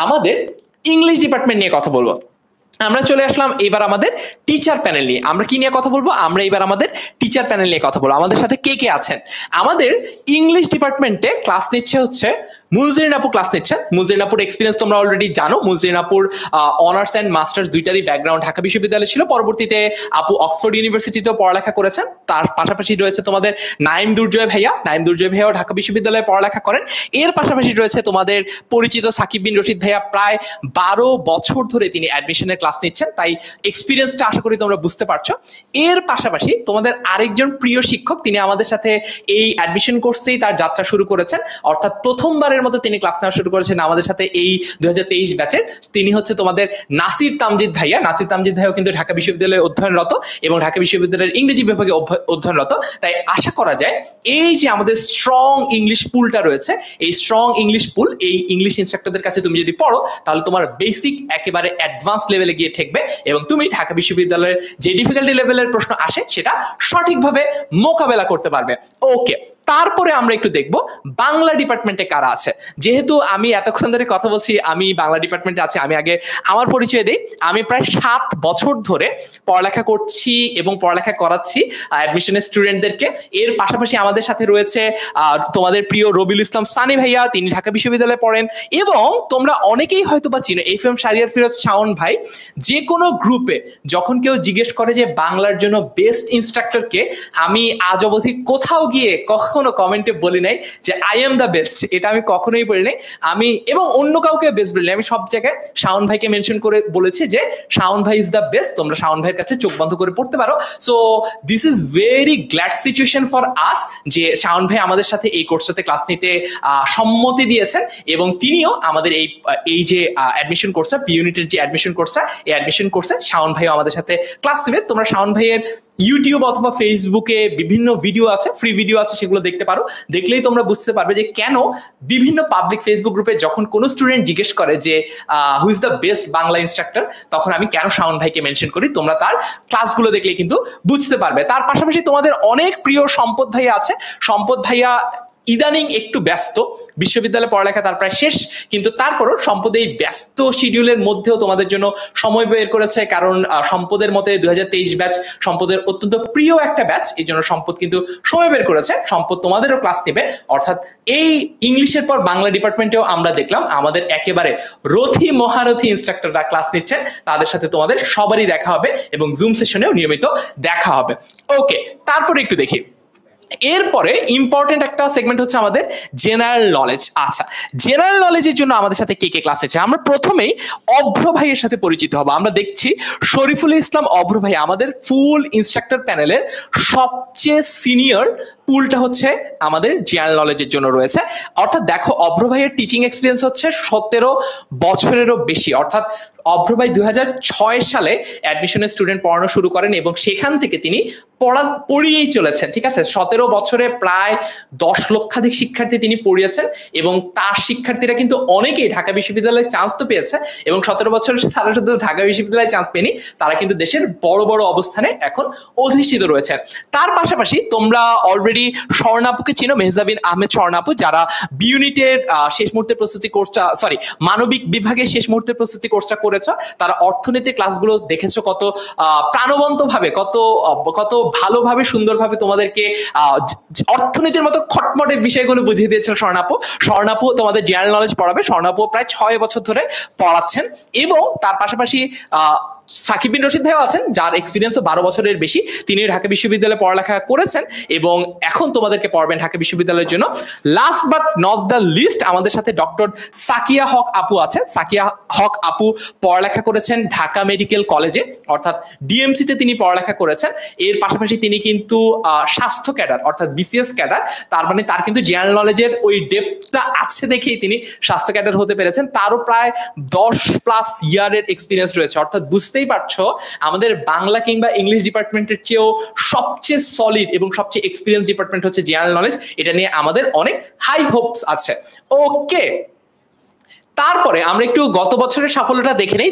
D: আমাদের ইংলিশ ডিপার্টমেন্ট নিয়ে কথা বলবো। আমরা চলে আসলাম এবার আমাদের টিচার প্যানেল নিয়ে। আমরা কি নিয়ে কথা বলবো? আমরা এবার আমাদের টিচার প্যানেল নিয়ে কথা বলবো। আমাদের সাথে কে কে আছেন? আমাদের ইংলিশ ডিপার্টমেন্টে ক্লাস নিচ্ছে হচ্ছে মুজরিন আপু ক্লাস নিচ্ছেন। মুজরিন আপুর এক্সপিরিয়েন্স তোমরা অলরেডি জানো। মুজরিন আপুর অনার্স অ্যান্ড মাস্টার্স দুইটারই ব্যাকগ্রাউন্ড ঢাকা বিশ্ববিদ্যালয় ছিল। পরবর্তীতে আপু অক্সফোর্ড ইউনিভার্সিটিতেও পড়ালেখা করেছেন। তার পাশাপাশি রয়েছে তোমাদের নাইম দুর্জয় ভাইয়া। নাইম দুর্জয় ভাইয়াও ঢাকা বিশ্ববিদ্যালয়ে পড়ালেখা করেন। এর পাশাপাশি রয়েছে তোমাদের পরিচিত সাকিব বিন রশিদ ভাইয়া। প্রায় 12 বছর ধরে তিনি অ্যাডমিশনের ক্লাস নিচ্ছেন, তাই এক্সপিরিয়েন্সটা আশা করি তোমরা বুঝতে পারছো। এর পাশাপাশি তোমাদের আরেকজন প্রিয় শিক্ষক, তিনি আমাদের সাথে এই অ্যাডমিশন কোর্সেই তার যাত্রা শুরু করেছেন, অর্থাৎ প্রথমবারের মতো তিনি ক্লাস নেওয়া শুরু করেছেন আমাদের সাথে এই 2023 ব্যাচের। তিনি হচ্ছে তোমাদের নাসির তামজিদ ভাইয়া। নাসির তামজিদ ভাইও কিন্তু ঢাকা বিশ্ববিদ্যালয়ে অধ্যয়নরত এবং ঢাকা বিশ্ববিদ্যালয়ের ইংরেজি বিভাগে অধ্যয়নরত। তাই আশা করা যায় এই যে আমাদের স্ট্রং ইংলিশ পুলটা রয়েছে, এই স্ট্রং ইংলিশ পুল, এই ইংলিশ ইনস্ট্রাক্টরদের কাছে তুমি যদি পড়ো, তাহলে তোমার বেসিক একেবারে অ্যাডভান্স লেভেলে গিয়ে ঠেকবে এবং তুমি ঢাকা বিশ্ববিদ্যালয়ের যে ডিফিকাল্টি লেভেলের প্রশ্ন আসে সেটা সঠিকভাবে মোকাবেলা করতে পারবে। ওকে, তারপরে আমরা একটু দেখব বাংলা ডিপার্টমেন্টে কারা আছে। যেহেতু আমি এতক্ষণ ধরে কথা বলছি, আমি বাংলা ডিপার্টমেন্টে আছি, আমি আগে আমার পরিচয় দিই। আমি প্রায় 7 বছর ধরে পড়ালেখা করছি এবং পড়ালেখা করাচ্ছি অ্যাডমিশনের স্টুডেন্টদেরকে। এর পাশাপাশি আমাদের সাথে রয়েছে তোমাদের প্রিয় রবিউল ইসলাম সানি ভাইয়া, তিনি ঢাকা বিশ্ববিদ্যালয়ে পড়েন। এবং তোমরা অনেকেই হয়তো বা চিনো FM শাহরিয়ার ফিরোজ শাওন ভাই। যে কোনো গ্রুপে যখন কেউ জিজ্ঞেস করে যে বাংলার জন্য বেস্ট ইনস্ট্রাক্টরকে, আমি আজ অবধি কোথাও গিয়ে কখনো কমেন্টে বলি নাই যে আই এম দ্য বেস্ট, এটা আমি কখনোই বলি নাই। আমি এবং অন্য কাউকে বেস্ট বলি, আমি সব জায়গায় শাওন ভাইকে মেনশন করে বলেছি যে শাওন ভাই ইজ দ্য বেস্ট, তোমরা শাওন ভাইয়ের কাছে চোখ বন্ধ করে পড়তে পারো। So this is very glad situation for us যে শাওন ভাই আমাদের সাথে এই কোর্সটাতে ক্লাস নিতে সম্মতি দিয়েছেন এবং তিনিও আমাদের এই যে অ্যাডমিশন কোর্সটা, বি ইউনিটের যে অ্যাডমিশন কোর্সটা, এই অ্যাডমিশন কোর্সে শাওন ভাইও আমাদের সাথে ক্লাস নেবে। তোমরা শাওন ভাইয়ের ইউটিউব অথবা ফেসবুকে বিভিন্ন ভিডিও আছে, ফ্রি ভিডিও আছে, সেগুলো দেখতে পারো। দেখলেই তোমরা বুঝতে পারবে যে কেন বিভিন্ন পাবলিক ফেসবুক গ্রুপে যখন কোনো স্টুডেন্ট জিজ্ঞেস করে যে who is the best Bangla instructor, তখন আমি কেন শাওন ভাইকে মেনশন করি। তোমরা তার ক্লাসগুলো দেখলে কিন্তু বুঝতে পারবে। তার পাশাপাশি তোমাদের অনেক প্রিয় সম্পদ ভাইয়া আছে। সম্পদ ভাইয়া ইদানিং একটু ব্যস্ত, বিশ্ববিদ্যালয়ে পড়ালেখা তার প্রায় শেষ, কিন্তু তারপরও সম্পদ এই ব্যস্ত শিডিউলের মধ্যেও তোমাদের জন্য সময় বের করেছে। কারণ সম্পদের মতে 2023 ব্যাচ সম্পদের অত্যন্ত প্রিয় একটা ব্যাচ, এই জন্য সম্পদ কিন্তু সময় বের করেছে। সম্পদ তোমাদেরও ক্লাস নেবে, অর্থাৎ এই ইংলিশের পর বাংলা ডিপার্টমেন্টেও আমরা দেখলাম আমাদের একেবারে রথী মহারথী ইনস্ট্রাক্টররা ক্লাস নিচ্ছেন। তাদের সাথে তোমাদের সবারই দেখা হবে এবং জুম সেশনেও নিয়মিত দেখা হবে। ওকে, তারপরে একটু দেখি। এরপরে ইম্পর্টেন্ট একটা সেগমেন্ট হচ্ছে আমাদের জেনারেল নলেজ। আচ্ছা, জেনারেল নলেজের জন্য আমাদের সাথে কে কে ক্লাস আছে? আমরা প্রথমেই অভ্র ভাইয়ের সাথে পরিচিত হব। আমরা দেখছি শরীফুল ইসলাম অভ্র ভাই আমাদের ফুল ইনস্ট্রাক্টর প্যানেলের সবচেয়ে সিনিয়র পুলটা হচ্ছে আমাদের জেনারেল নলেজের জন্য রয়েছে। অর্থাৎ দেখো, অভ্র ভাইয়ের টিচিং এক্সপিরিয়েন্স হচ্ছে 17 বছরেরও বেশি। অর্থাৎ অভ্র ভাই 2006 সালে অ্যাডমিশনের স্টুডেন্ট পড়ানো শুরু করেন এবং সেখান থেকে তিনি পড়িয়েই চলেছেন। ঠিক আছে, 17 বছরে প্রায় 10 লক্ষাধিক শিক্ষার্থী তিনি পড়িয়েছেন এবং তার শিক্ষার্থীরা কিন্তু অনেকেই ঢাকা বিশ্ববিদ্যালয়ে চান্স তো পেয়েছে এবং 17 বছর তারা শুধু ঢাকা বিশ্ববিদ্যালয়ে চান্স পেনি, তারা কিন্তু দেশের বড় বড় অবস্থানে এখন অধিষ্ঠিত রয়েছে। তার পাশাপাশি তোমরা অলরেডি স্বর্ণাপুকে চিনো, মেহজাবিন আহমেদ স্বর্ণাপু, যারা বি ইউনিটের শেষ মুহূর্তের প্রস্তুতি কোর্সটা, মানবিক বিভাগের শেষ মুহূর্তের প্রস্তুতি কোর্সটা করেছে। তারা অর্থনীতির ক্লাসগুলো দেখেছো কত প্রাণবন্ত ভাবে, কত ভালোভাবে, সুন্দরভাবে তোমাদেরকে অর্থনীতির মতো খটমটের বিষয়গুলো বুঝিয়ে দিয়েছেন স্বর্ণাপু তোমাদের জেনারেল নলেজ পড়াবে। স্বর্ণাপু প্রায় 6 বছর ধরে পড়াচ্ছেন এবং তার পাশাপাশি সাকিব বিন রশিদ ভাইও আছেন, যার এক্সপিরিয়েন্সও 12 বছরের বেশি। তিনি ঢাকা বিশ্ববিদ্যালয়ে পড়ালেখা করেছেন এবং এখন তোমাদেরকে পড়বেন ঢাকা বিশ্ববিদ্যালয়ের জন্য। Last but not the least, আমাদের সাথে ডক্টর সাকিয়া হক আপু আছেন। সাকিয়া হক আপু পড়ালেখা করেছেন ঢাকা মেডিকেল কলেজে, অর্থাৎ ডিএমসিতে তিনি পড়ালেখা করেছেন। এর পাশাপাশি তিনি কিন্তু স্বাস্থ্য ক্যাডার অর্থাৎ বিসিএস ক্যাডার, তার মানে তার কিন্তু জেনারেল নলেজের ওই ডেপথটা আছে দেখেই তিনি স্বাস্থ্য ক্যাডার হতে পেরেছেন। তারও প্রায় 10+ ইয়ারের এক্সপিরিয়েন্স রয়েছে, অর্থাৎ বুঝতেই পারছো আমাদের বাংলা কিংবা ইংলিশ ডিপার্টমেন্টের চেয়েও সবচেয়ে সলিড এবং সবচেয়ে এক্সপিরিয়েন্স ডিপার্টমেন্ট হচ্ছে জেনারেল নলেজ। এটা নিয়ে আমাদের অনেক হাই হোপস আছে। ওকে, তারপরে আমরা একটু গত বছরের সাফল্যটা দেখে নেই।